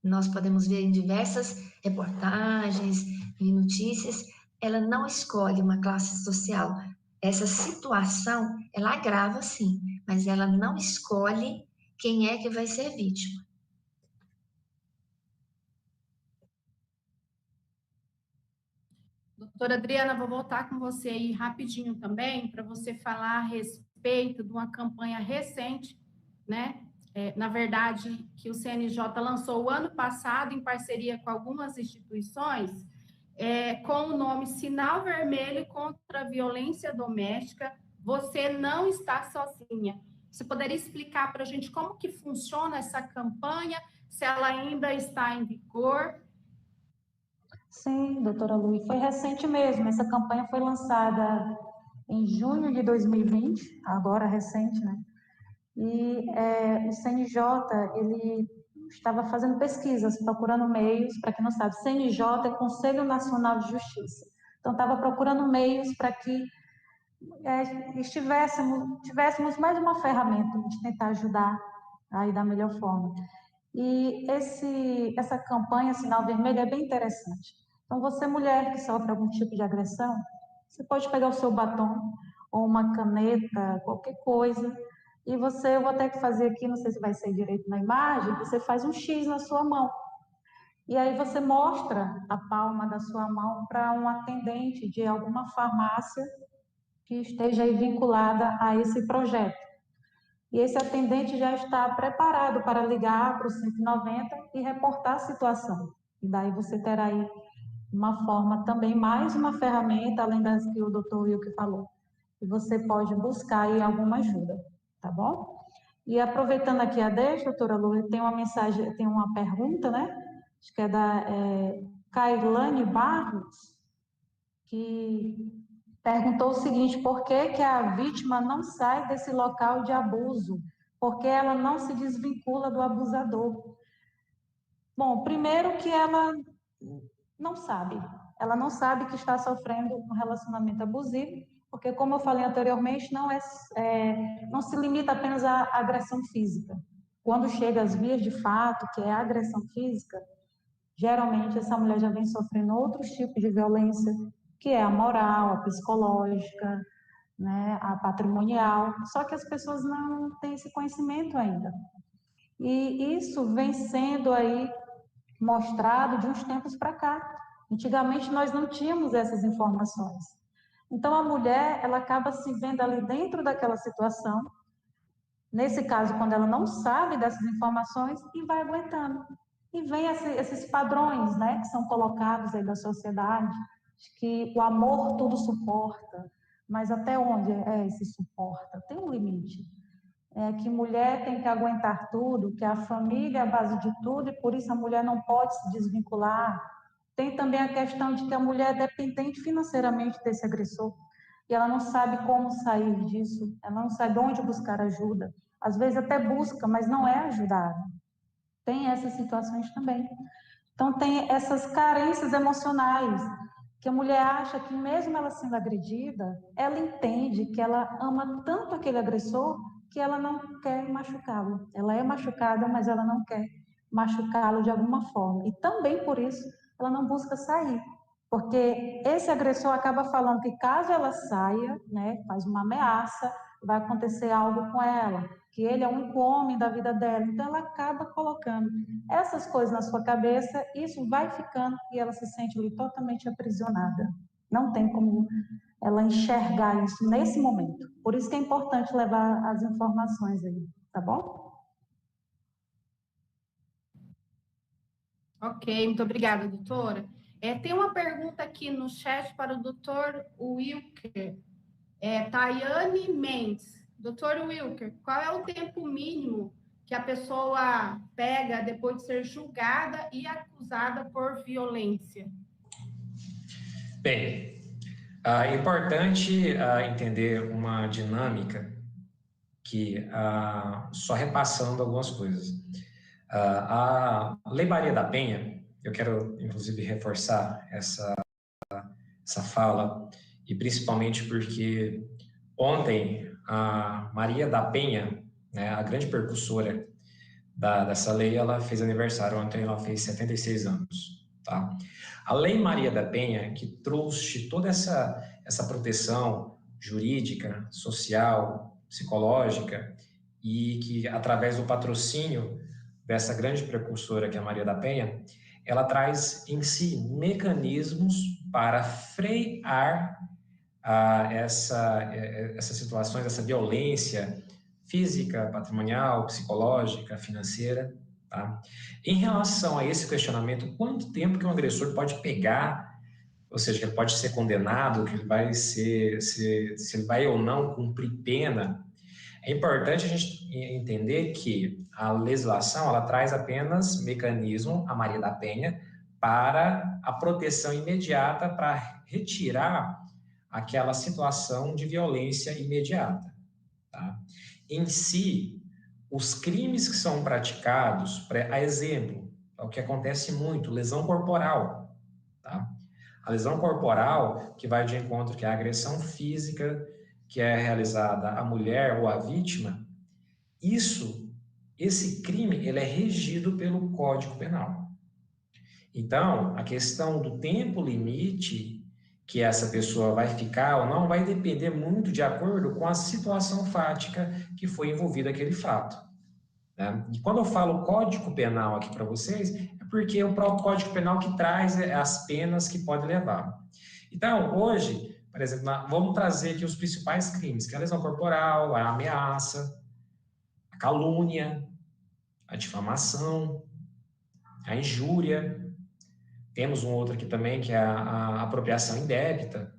Nós podemos ver em diversas reportagens e notícias, ela não escolhe uma classe social. Essa situação, ela agrava sim, mas ela não escolhe quem é que vai ser vítima. Doutora Adriana, vou voltar com você aí rapidinho também, para você falar a respeito de uma campanha recente, né? Na verdade, que o CNJ lançou o ano passado, em parceria com algumas instituições, com o nome Sinal Vermelho contra a Violência Doméstica, Você Não Está Sozinha. Você poderia explicar para a gente como que funciona essa campanha, se ela ainda está em vigor? Sim, doutora Lu, foi recente mesmo. Essa campanha foi lançada em junho de 2020, agora recente, né? E o CNJ, ele estava fazendo pesquisas, procurando meios, para quem não sabe, CNJ é Conselho Nacional de Justiça. Então, estava procurando meios para que tivéssemos mais uma ferramenta de tentar ajudar aí da melhor forma. E essa campanha Sinal Vermelho é bem interessante. Então, você, mulher que sofre algum tipo de agressão, você pode pegar o seu batom ou uma caneta, qualquer coisa, e eu vou ter que fazer aqui, não sei se vai ser direito na imagem, você faz um X na sua mão. E aí você mostra a palma da sua mão para um atendente de alguma farmácia que esteja aí vinculada a esse projeto. E esse atendente já está preparado para ligar para o 190 e reportar a situação. E daí você terá aí uma forma também, mais uma ferramenta, além das que o doutor Wilke falou, e você pode buscar aí alguma ajuda, tá bom? E aproveitando aqui a deixa, doutora Lu, tem uma mensagem, tem uma pergunta, né? Acho que é da Kailane Barros, que perguntou o seguinte: por que a vítima não sai desse local de abuso? Por que ela não se desvincula do abusador? Bom, primeiro que ela não sabe. Ela não sabe que está sofrendo um relacionamento abusivo, porque, como eu falei anteriormente, não se limita apenas à agressão física. Quando chega às vias de fato, que é a agressão física, geralmente essa mulher já vem sofrendo outros tipos de violência, que é a moral, a psicológica, né, a patrimonial, só que as pessoas não têm esse conhecimento ainda. E isso vem sendo aí mostrado de uns tempos para cá. Antigamente nós não tínhamos essas informações. Então a mulher, ela acaba se vendo ali dentro daquela situação, nesse caso quando ela não sabe dessas informações, e vai aguentando. E vem esses padrões, né, que são colocados aí da sociedade, que o amor tudo suporta, mas até onde esse suporta? Tem um limite. Que mulher tem que aguentar tudo, que a família é a base de tudo, e por isso a mulher não pode se desvincular. Tem também a questão de que a mulher é dependente financeiramente desse agressor, e ela não sabe como sair disso, ela não sabe onde buscar ajuda. Às vezes até busca, mas não é ajudada. Tem essas situações também. Então, tem essas carências emocionais, que a mulher acha que mesmo ela sendo agredida, ela entende que ela ama tanto aquele agressor que ela não quer machucá-lo. Ela é machucada, mas ela não quer machucá-lo de alguma forma. E também por isso ela não busca sair. Porque esse agressor acaba falando que caso ela saia, né, faz uma ameaça, vai acontecer algo com ela, que ele é o único homem da vida dela. Então ela acaba colocando essas coisas na sua cabeça, isso vai ficando e ela se sente ali totalmente aprisionada. Não tem como ela enxergar isso nesse momento. Por isso que é importante levar as informações aí, tá bom? Ok, muito obrigada, doutora. Tem uma pergunta aqui no chat para o doutor Wilker. Tayane Mendes. Doutor Wilker, qual é o tempo mínimo que a pessoa pega depois de ser julgada e acusada por violência? Bem, é importante entender uma dinâmica que, só repassando algumas coisas. A Lei Maria da Penha, eu quero, inclusive, reforçar essa fala, e principalmente porque ontem a Maria da Penha, né, a grande precursora dessa lei, ela fez aniversário, ontem ela fez 76 anos, tá? A Lei Maria da Penha, que trouxe toda essa proteção jurídica, social, psicológica, e que, através do patrocínio dessa grande precursora, que é a Maria da Penha, ela traz em si mecanismos para frear essas situações, essa violência física, patrimonial, psicológica, financeira. Tá? Em relação a esse questionamento, quanto tempo que um agressor pode pegar, ou seja, que ele pode ser condenado, que ele vai se ele vai ou não cumprir pena, é importante a gente entender que a legislação ela traz apenas mecanismo, a Maria da Penha, para a proteção imediata, para retirar aquela situação de violência imediata. Tá? Em si, os crimes que são praticados, a exemplo, é o que acontece muito, lesão corporal. Tá? A lesão corporal, que vai de encontro que é a agressão física, que é realizada à mulher ou à vítima, esse crime, ele é regido pelo Código Penal. Então, a questão do tempo limite que essa pessoa vai ficar ou não vai depender muito de acordo com a situação fática que foi envolvida aquele fato. Né? E quando eu falo Código Penal aqui para vocês, é porque é o próprio Código Penal que traz as penas que pode levar. Então, hoje, por exemplo, vamos trazer aqui os principais crimes, que é a lesão corporal, a ameaça, a calúnia, a difamação, a injúria. Temos um outro aqui também, que é a apropriação indébita.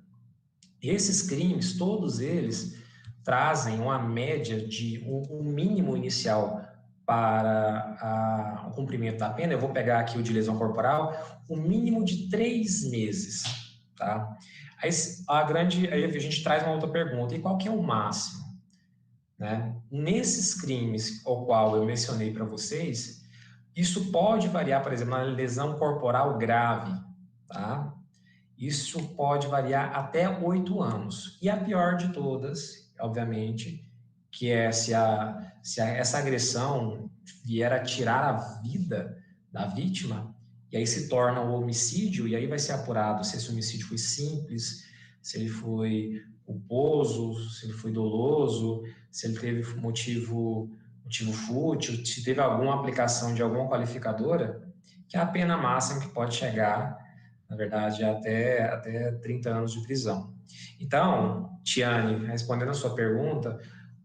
Esses crimes, todos eles, trazem uma média de um mínimo inicial para o cumprimento da pena. Eu vou pegar aqui o de lesão corporal, um mínimo de 3 meses. Tá? Aí a gente traz uma outra pergunta, e qual que é o máximo? Né? Nesses crimes, o qual eu mencionei para vocês, isso pode variar, por exemplo, na lesão corporal grave, tá? Isso pode variar até 8 anos. E a pior de todas, obviamente, que é se essa agressão vier a tirar a vida da vítima, e aí se torna um homicídio, e aí vai ser apurado se esse homicídio foi simples, se ele foi culposo, se ele foi doloso, se ele teve motivo fútil, se teve alguma aplicação de alguma qualificadora, que é a pena máxima que pode chegar, na verdade, até 30 anos de prisão. Então, Tiane, respondendo a sua pergunta,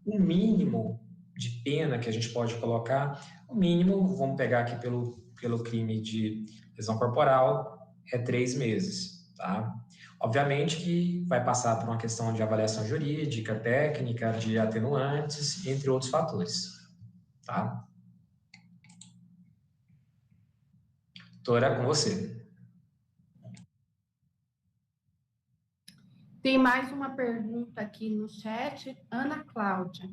o mínimo de pena que a gente pode colocar, o mínimo, vamos pegar aqui pelo crime de lesão corporal, é 3 meses, tá? Obviamente que vai passar por uma questão de avaliação jurídica, técnica, de atenuantes, entre outros fatores. Tá? Doutora, com você. Tem mais uma pergunta aqui no chat, Ana Cláudia.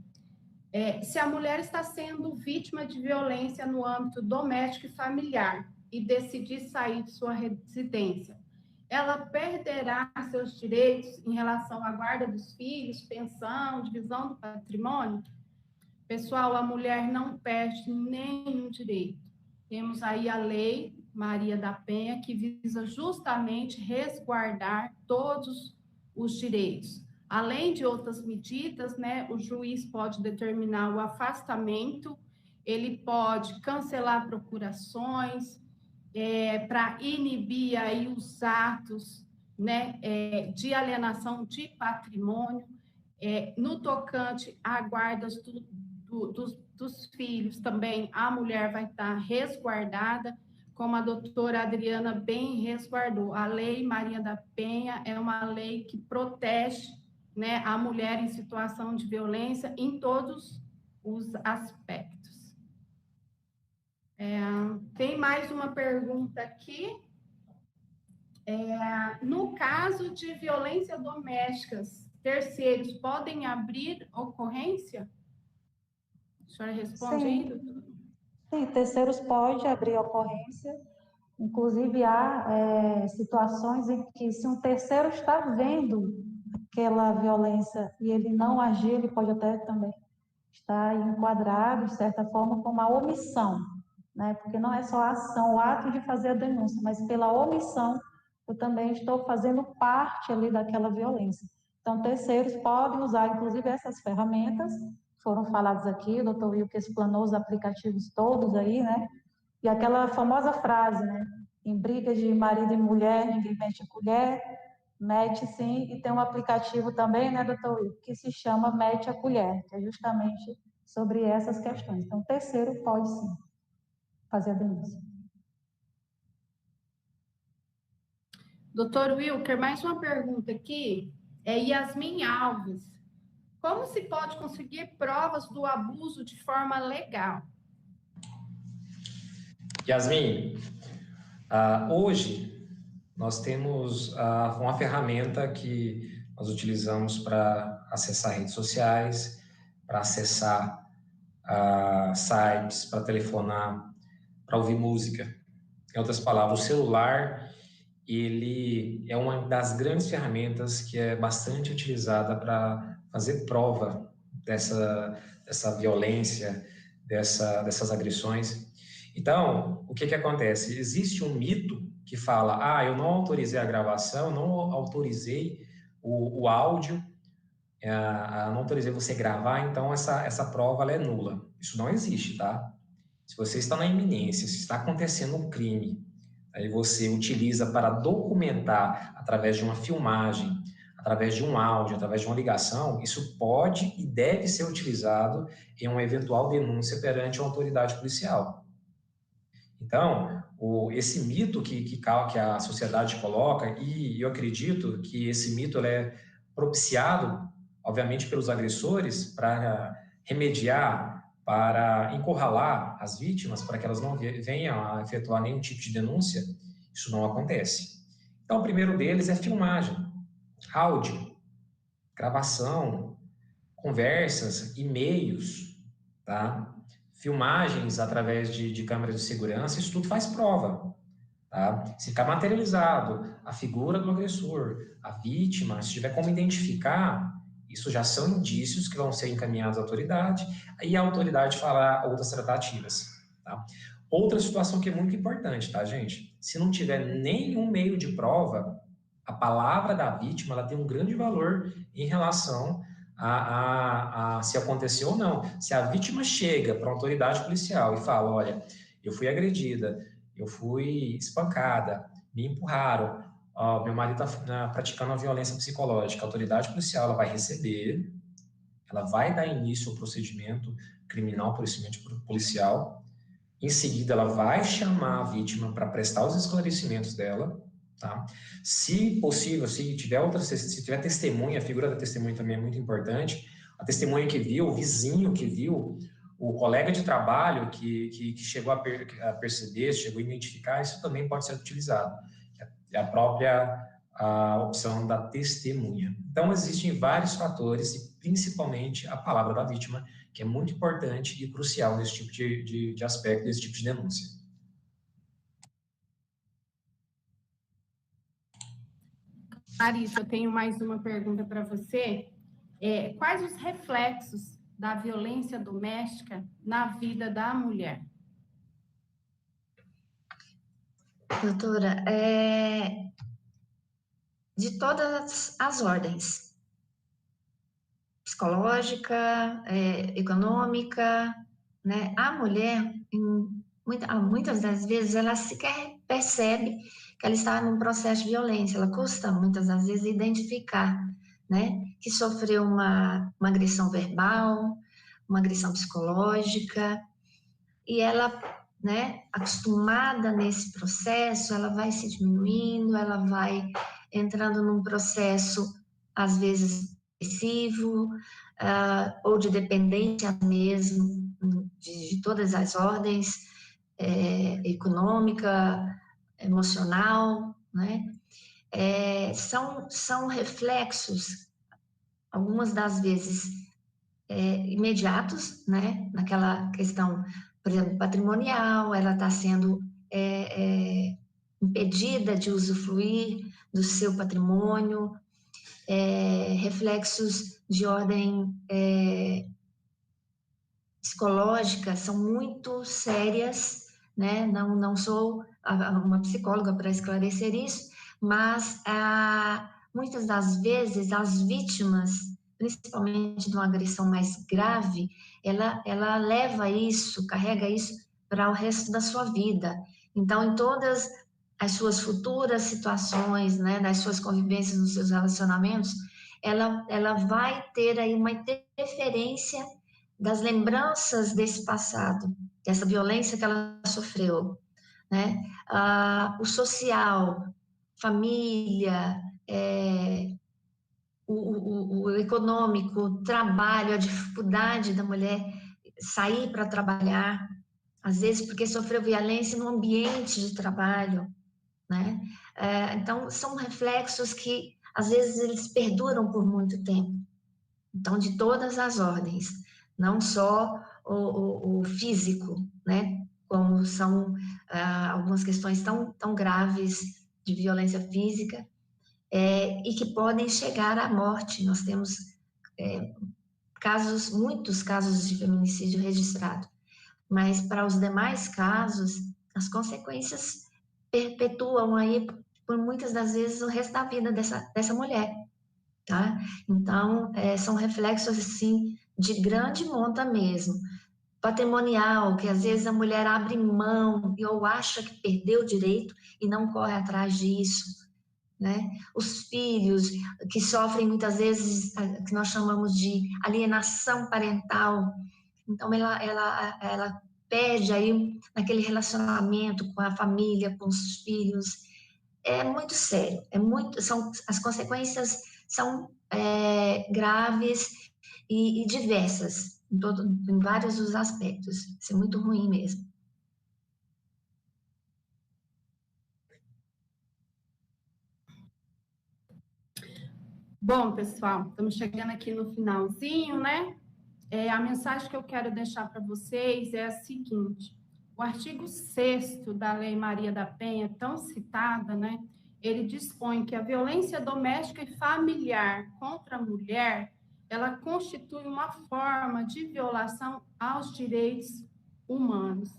Se a mulher está sendo vítima de violência no âmbito doméstico e familiar e decidir sair de sua residência, ela perderá seus direitos em relação à guarda dos filhos, pensão, divisão do patrimônio? Pessoal, a mulher não perde nenhum direito. Temos aí a Lei Maria da Penha, que visa justamente resguardar todos os direitos. Além de outras medidas, né, o juiz pode determinar o afastamento, ele pode cancelar procurações, para inibir aí os atos, né, de alienação de patrimônio. No tocante à guarda dos filhos, também a mulher vai estar resguardada, como a doutora Adriana bem resguardou. A Lei Maria da Penha é uma lei que protege, né, a mulher em situação de violência em todos os aspectos. Tem mais uma pergunta aqui. No caso de violência doméstica, terceiros podem abrir ocorrência? A senhora responde aí, doutora? Sim, terceiros podem abrir ocorrência. Inclusive, há situações em que, se um terceiro está vendo aquela violência e ele não agir, ele pode até também estar enquadrado, de certa forma, como a omissão, né? Porque não é só a ação, o ato de fazer a denúncia, mas pela omissão, eu também estou fazendo parte ali daquela violência. Então, terceiros podem usar, inclusive, essas ferramentas, foram faladas aqui, o doutor Will que explanou os aplicativos todos aí, né? E aquela famosa frase, né? Em briga de marido e mulher, ninguém mete a colher, mete sim, e tem um aplicativo também, né, doutor Will, que se chama Mete a Colher, que é justamente sobre essas questões. Então, o terceiro pode sim fazer a denúncia. Doutor Wilker, mais uma pergunta aqui. Yasmin Alves. Como se pode conseguir provas do abuso de forma legal? Yasmin, hoje nós temos uma ferramenta que nós utilizamos para acessar redes sociais, para acessar sites, para telefonar, para ouvir música. Em outras palavras, o celular, ele é uma das grandes ferramentas que é bastante utilizada para fazer prova dessa violência, dessas agressões. Então, o que acontece? Existe um mito que fala, eu não autorizei a gravação, não autorizei o áudio, não autorizei você gravar, então essa prova ela é nula. Isso não existe, tá? Se você está na iminência, se está acontecendo um crime, aí você utiliza para documentar através de uma filmagem, através de um áudio, através de uma ligação, isso pode e deve ser utilizado em uma eventual denúncia perante uma autoridade policial. Então, esse mito que a sociedade coloca, e eu acredito que esse mito é propiciado, obviamente, pelos agressores para remediar, para encurralar as vítimas, para que elas não venham a efetuar nenhum tipo de denúncia, isso não acontece. Então, o primeiro deles é filmagem, áudio, gravação, conversas, e-mails, tá? Filmagens através de câmeras de segurança, isso tudo faz prova. Tá? Se ficar materializado a figura do agressor, a vítima, se tiver como identificar, isso já são indícios que vão ser encaminhados à autoridade, e a autoridade fará outras tratativas. Tá? Outra situação que é muito importante, tá, gente? Se não tiver nenhum meio de prova, a palavra da vítima ela tem um grande valor em relação a se aconteceu ou não. Se a vítima chega para a autoridade policial e fala, olha, eu fui agredida, eu fui espancada, me empurraram, meu marido está praticando uma violência psicológica, a autoridade policial ela vai receber, ela vai dar início ao procedimento criminal, procedimento policial, em seguida ela vai chamar a vítima para prestar os esclarecimentos dela, tá? Se possível, se tiver testemunha, a figura da testemunha também é muito importante, a testemunha que viu, o vizinho que viu, o colega de trabalho que chegou a perceber, chegou a identificar, isso também pode ser utilizado. É a própria opção da testemunha. Então, existem vários fatores, e principalmente a palavra da vítima, que é muito importante e crucial nesse tipo de aspecto, nesse tipo de denúncia. Larissa, eu tenho mais uma pergunta para você. Quais os reflexos da violência doméstica na vida da mulher? Doutora, de todas as ordens, psicológica, econômica, né? A mulher, muitas das vezes, ela sequer percebe que ela está num processo de violência, ela custa, muitas das vezes, identificar, né, que sofreu uma agressão verbal, uma agressão psicológica, e ela, né, acostumada nesse processo, ela vai se diminuindo, ela vai entrando num processo, às vezes, depressivo, ou de dependência mesmo, de todas as ordens, econômica, emocional, né? São reflexos, algumas das vezes, imediatos, né? Naquela questão, por exemplo, patrimonial, ela está sendo impedida de usufruir do seu patrimônio, reflexos de ordem psicológica são muito sérias, né? Não sou uma psicóloga para esclarecer isso, mas muitas das vezes as vítimas, principalmente de uma agressão mais grave, ela leva isso, carrega isso para o resto da sua vida. Então, em todas as suas futuras situações, né, nas suas convivências, nos seus relacionamentos, ela vai ter aí uma interferência das lembranças desse passado, dessa violência que ela sofreu, né? O social, família, o econômico, o trabalho, a dificuldade da mulher sair para trabalhar, às vezes porque sofreu violência no ambiente de trabalho, né? Então, são reflexos que, às vezes, eles perduram por muito tempo. Então, de todas as ordens, não só o físico, né? Como são algumas questões tão graves de violência física, e que podem chegar à morte. Nós temos muitos casos de feminicídio registrados, mas para os demais casos, as consequências perpetuam aí, por muitas das vezes, o resto da vida dessa mulher, tá? Então, são reflexos, assim, de grande monta mesmo. Patrimonial, que às vezes a mulher abre mão ou acha que perdeu o direito e não corre atrás disso, né? Os filhos que sofrem muitas vezes, que nós chamamos de alienação parental. Então, ela perde aí naquele relacionamento com a família, com os filhos. É muito sério, as consequências são graves e diversas, em vários dos aspectos. Isso é muito ruim mesmo. Bom, pessoal, estamos chegando aqui no finalzinho, né? A mensagem que eu quero deixar para vocês é a seguinte: o artigo 6º da Lei Maria da Penha, tão citada, né? Ele dispõe que a violência doméstica e familiar contra a mulher, ela constitui uma forma de violação aos direitos humanos.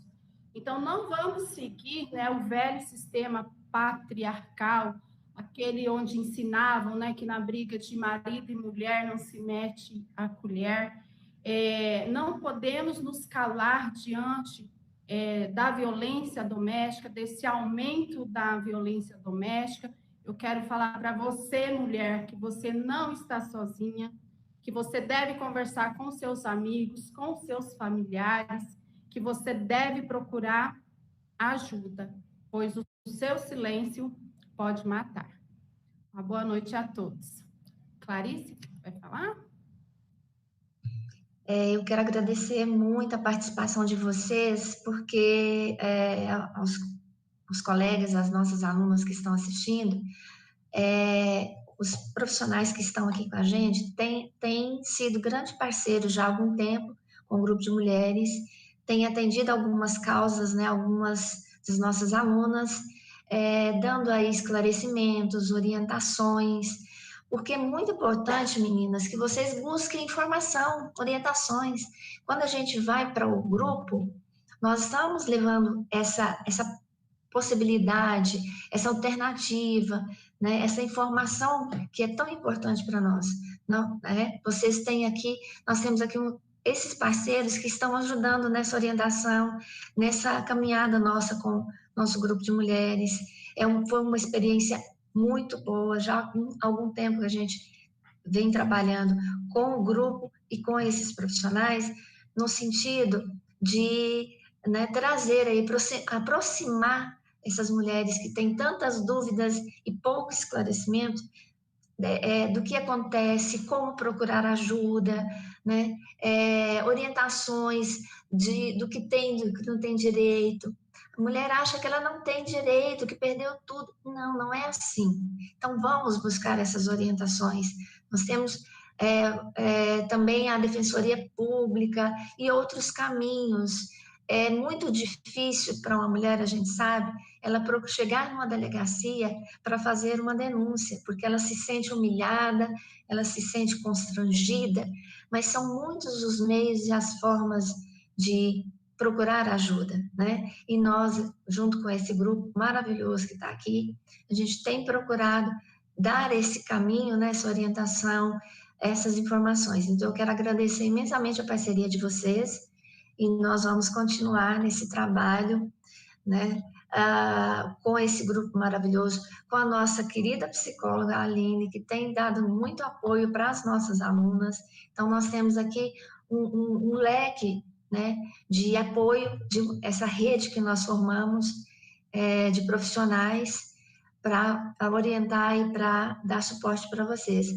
Então, não vamos seguir, né, o velho sistema patriarcal, aquele onde ensinavam, né, que na briga de marido e mulher não se mete a colher. Não podemos nos calar diante da violência doméstica, desse aumento da violência doméstica. Eu quero falar para você, mulher, que você não está sozinha, que você deve conversar com seus amigos, com seus familiares, que você deve procurar ajuda, pois o seu silêncio pode matar. Uma boa noite a todos. Clarice, vai falar? Eu quero agradecer muito a participação de vocês, porque os colegas, as nossas alunas que estão assistindo, os profissionais que estão aqui com a gente têm sido grandes parceiros já há algum tempo com o grupo de mulheres, têm atendido algumas causas, né, algumas das nossas alunas, dando aí esclarecimentos, orientações, porque é muito importante, meninas, que vocês busquem informação, orientações. Quando a gente vai para o grupo, nós estamos levando essa possibilidade, essa alternativa, né, essa informação que é tão importante para nós. Não, vocês têm aqui, nós temos aqui esses parceiros que estão ajudando nessa orientação, nessa caminhada nossa com nosso grupo de mulheres. Foi uma experiência muito boa, já há algum tempo que a gente vem trabalhando com o grupo e com esses profissionais no sentido de, né, trazer aí, aproximar essas mulheres que têm tantas dúvidas e pouco esclarecimento do que acontece, como procurar ajuda, né? Orientações do que tem, do que não tem direito. A mulher acha que ela não tem direito, que perdeu tudo. Não, não é assim. Então, vamos buscar essas orientações. Nós temos também a Defensoria Pública e outros caminhos. É muito difícil para uma mulher, a gente sabe, ela chegar numa delegacia para fazer uma denúncia, porque ela se sente humilhada, ela se sente constrangida, mas são muitos os meios e as formas de procurar ajuda, né? E nós, junto com esse grupo maravilhoso que está aqui, a gente tem procurado dar esse caminho, né, essa orientação, essas informações. Então, eu quero agradecer imensamente a parceria de vocês e nós vamos continuar nesse trabalho, né, com esse grupo maravilhoso, com a nossa querida psicóloga Aline, que tem dado muito apoio para as nossas alunas. Então, nós temos aqui um leque, né, de apoio, de essa rede que nós formamos, de profissionais, para orientar e para dar suporte para vocês.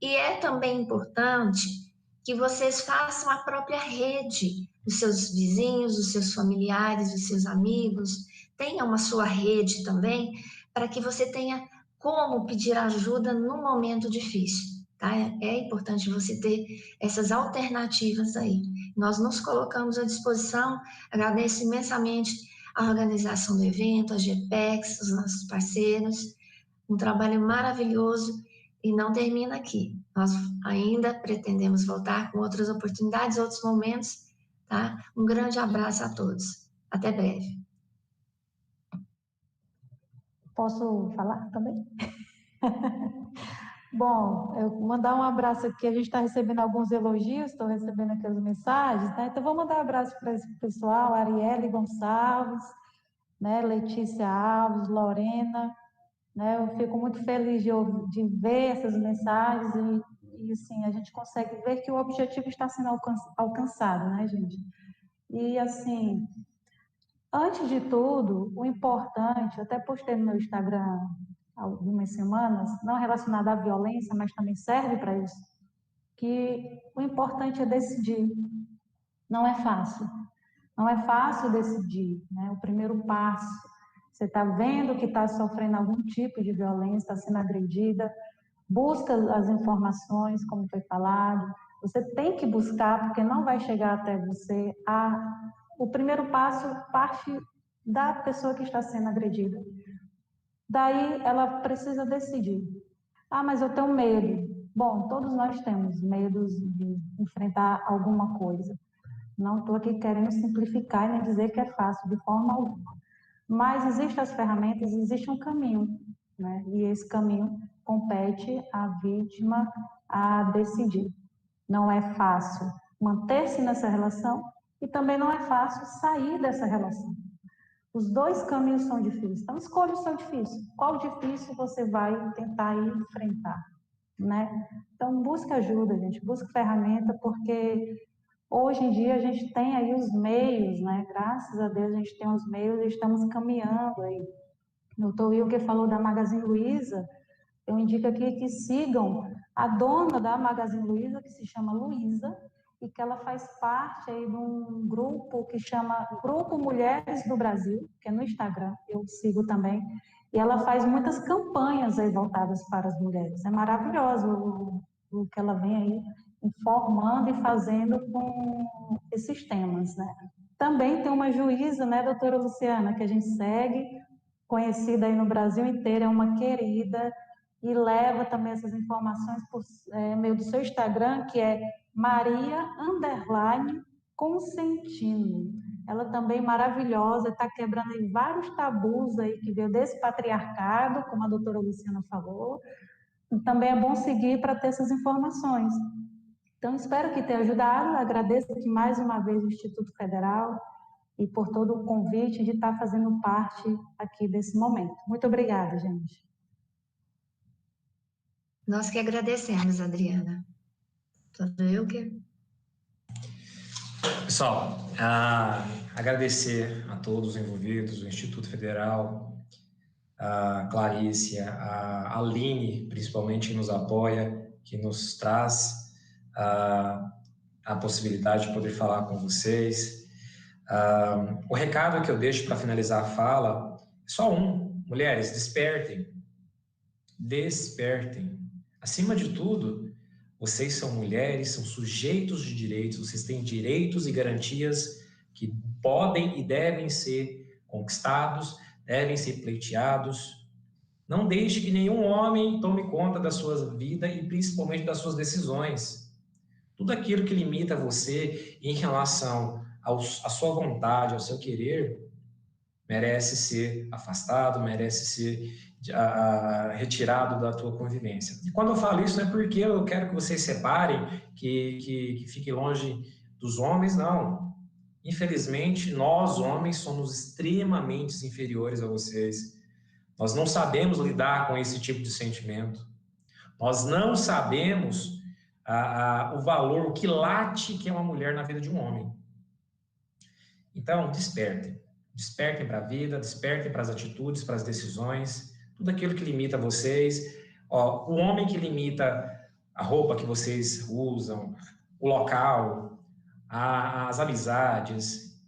E é também importante que vocês façam a própria rede dos seus vizinhos, dos seus familiares, dos seus amigos, tenha uma sua rede também, para que você tenha como pedir ajuda no momento difícil, tá? É importante você ter essas alternativas aí. Nós nos colocamos à disposição, agradeço imensamente a organização do evento, a GPEX, os nossos parceiros, um trabalho maravilhoso e não termina aqui. Nós ainda pretendemos voltar com outras oportunidades, outros momentos, tá? Um grande abraço a todos. Até breve. Posso falar também? Bom, eu vou mandar um abraço aqui. A gente está recebendo alguns elogios, estou recebendo aqui as mensagens, né? Então, vou mandar um abraço para esse pessoal: Arielle Gonçalves, né? Letícia Alves, Lorena, né? Eu fico muito feliz de ver essas mensagens e, assim, a gente consegue ver que o objetivo está sendo alcançado, né, gente? E, assim, antes de tudo, o importante, eu até postei no meu Instagram há algumas semanas, não relacionado à violência, mas também serve para isso, que o importante é decidir. Não é fácil. Não é fácil decidir, né? O primeiro passo, você está vendo que está sofrendo algum tipo de violência, está sendo agredida, busca as informações, como foi falado, você tem que buscar, porque não vai chegar até você. O primeiro passo parte da pessoa que está sendo agredida. Daí ela precisa decidir. Ah, mas eu tenho medo. Bom, todos nós temos medos de enfrentar alguma coisa. Não estou aqui querendo simplificar e nem dizer que é fácil de forma alguma. Mas existem as ferramentas, existe um caminho, né? E esse caminho compete à vítima a decidir. Não é fácil manter-se nessa relação e também não é fácil sair dessa relação. Os dois caminhos são difíceis, então escolhas são difíceis. Qual difícil você vai tentar enfrentar, né? Então busque ajuda, gente, busque ferramenta, porque hoje em dia a gente tem aí os meios, né? Graças a Deus a gente tem os meios e estamos caminhando aí. O doutor Wilker falou da Magazine Luiza, eu indico aqui que sigam a dona da Magazine Luiza, que se chama Luiza, e que ela faz parte aí de um grupo que chama Grupo Mulheres do Brasil, que é no Instagram, eu sigo também, e ela faz muitas campanhas aí voltadas para as mulheres. É maravilhoso o que ela vem aí informando e fazendo com esses temas, né? Também tem uma juíza, né, doutora Luciana, que a gente segue, conhecida aí no Brasil inteiro, é uma querida, e leva também essas informações por meio do seu Instagram, que é Maria_Consentino. Ela também maravilhosa, está quebrando aí vários tabus aí que veio desse patriarcado, como a doutora Luciana falou. E também é bom seguir para ter essas informações. Então, espero que tenha ajudado. Agradeço aqui mais uma vez o Instituto Federal e por todo o convite de estar fazendo parte aqui desse momento. Muito obrigada, gente. Nós que agradecemos, Adriana. Tudo eu que... Pessoal, agradecer a todos os envolvidos, o Instituto Federal, a Clarice, a Aline, principalmente, que nos apoia, que nos traz a possibilidade de poder falar com vocês. O recado que eu deixo para finalizar a fala é só um: mulheres, despertem. Despertem. Acima de tudo, vocês são mulheres, são sujeitos de direitos, vocês têm direitos e garantias que podem e devem ser conquistados, devem ser pleiteados. Não deixe que nenhum homem tome conta da sua vida e principalmente das suas decisões. Tudo aquilo que limita você em relação à sua vontade, ao seu querer, merece ser afastado, merece ser retirado da tua convivência. E quando eu falo isso, não é porque eu quero que vocês separem, que fiquem longe dos homens, não. Infelizmente, nós, homens, somos extremamente inferiores a vocês. Nós não sabemos lidar com esse tipo de sentimento. Nós não sabemos o valor, o quilate que é uma mulher na vida de um homem. Então, despertem. Despertem para a vida, despertem para as atitudes, para as decisões, tudo aquilo que limita vocês. O homem que limita a roupa que vocês usam, o local, as amizades,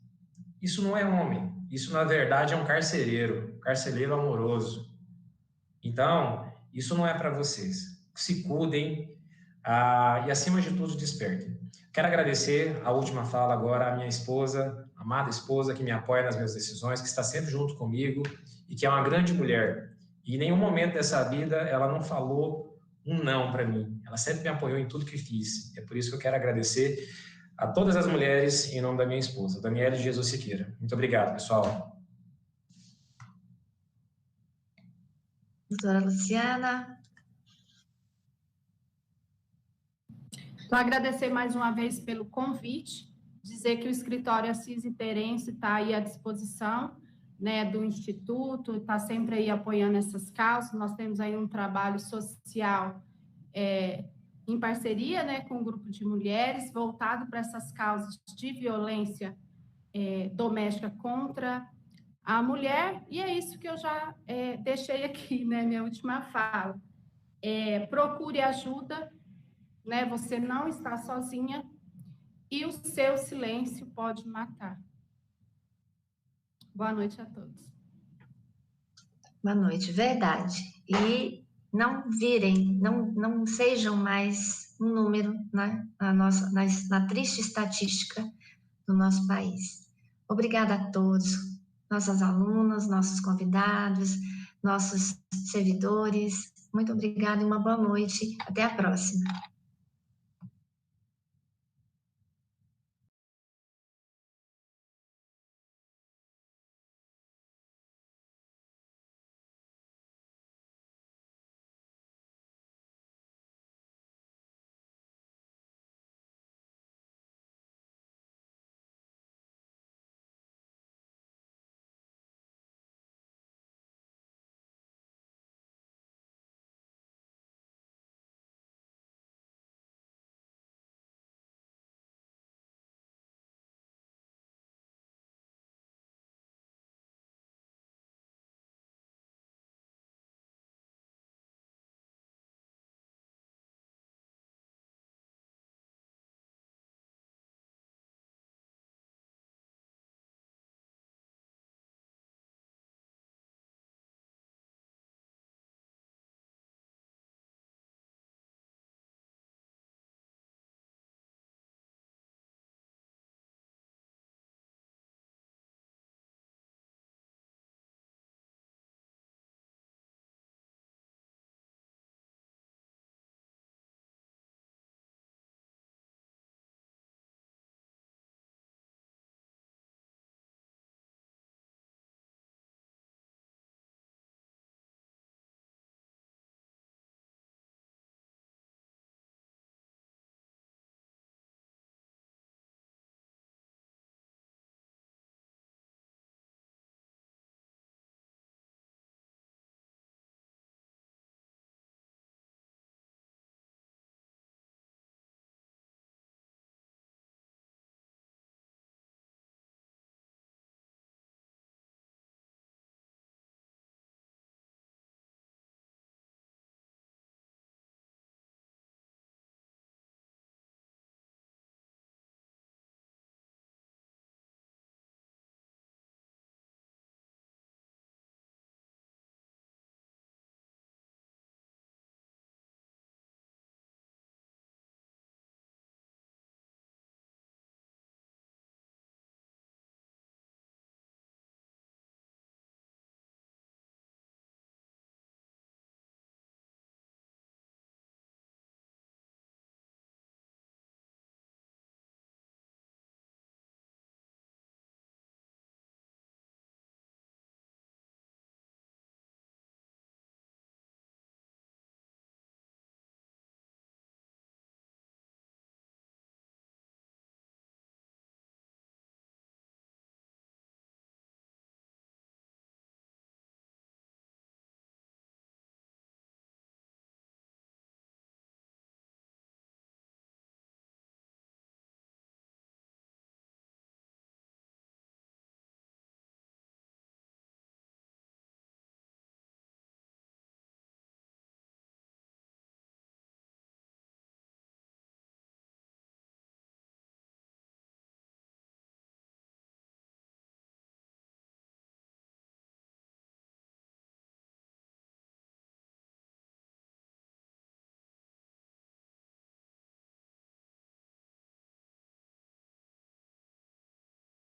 isso não é homem. Isso, na verdade, é um carcereiro amoroso. Então, isso não é para vocês. Se cuidem e, acima de tudo, despertem. Quero agradecer a última fala agora à minha esposa, amada esposa, que me apoia nas minhas decisões, que está sempre junto comigo e que é uma grande mulher. E em nenhum momento dessa vida ela não falou um não para mim. Ela sempre me apoiou em tudo que fiz. É por isso que eu quero agradecer a todas as mulheres em nome da minha esposa, Daniela de Jesus Siqueira. Muito obrigado, pessoal. Doutora Luciana. Então, agradecer mais uma vez pelo convite, dizer que o escritório Assis e Terence está aí à disposição, né, do Instituto, está sempre aí apoiando essas causas. Nós temos aí um trabalho social em parceria, né, com um grupo de mulheres, voltado para essas causas de violência doméstica contra a mulher, e é isso que eu já deixei aqui, né, minha última fala. Procure ajuda, né, você não está sozinha, e o seu silêncio pode matar. Boa noite a todos. Boa noite, verdade. E não virem, não sejam mais um número na triste estatística do nosso país. Obrigada a todos, nossas alunas, nossos convidados, nossos servidores. Muito obrigada e uma boa noite. Até a próxima.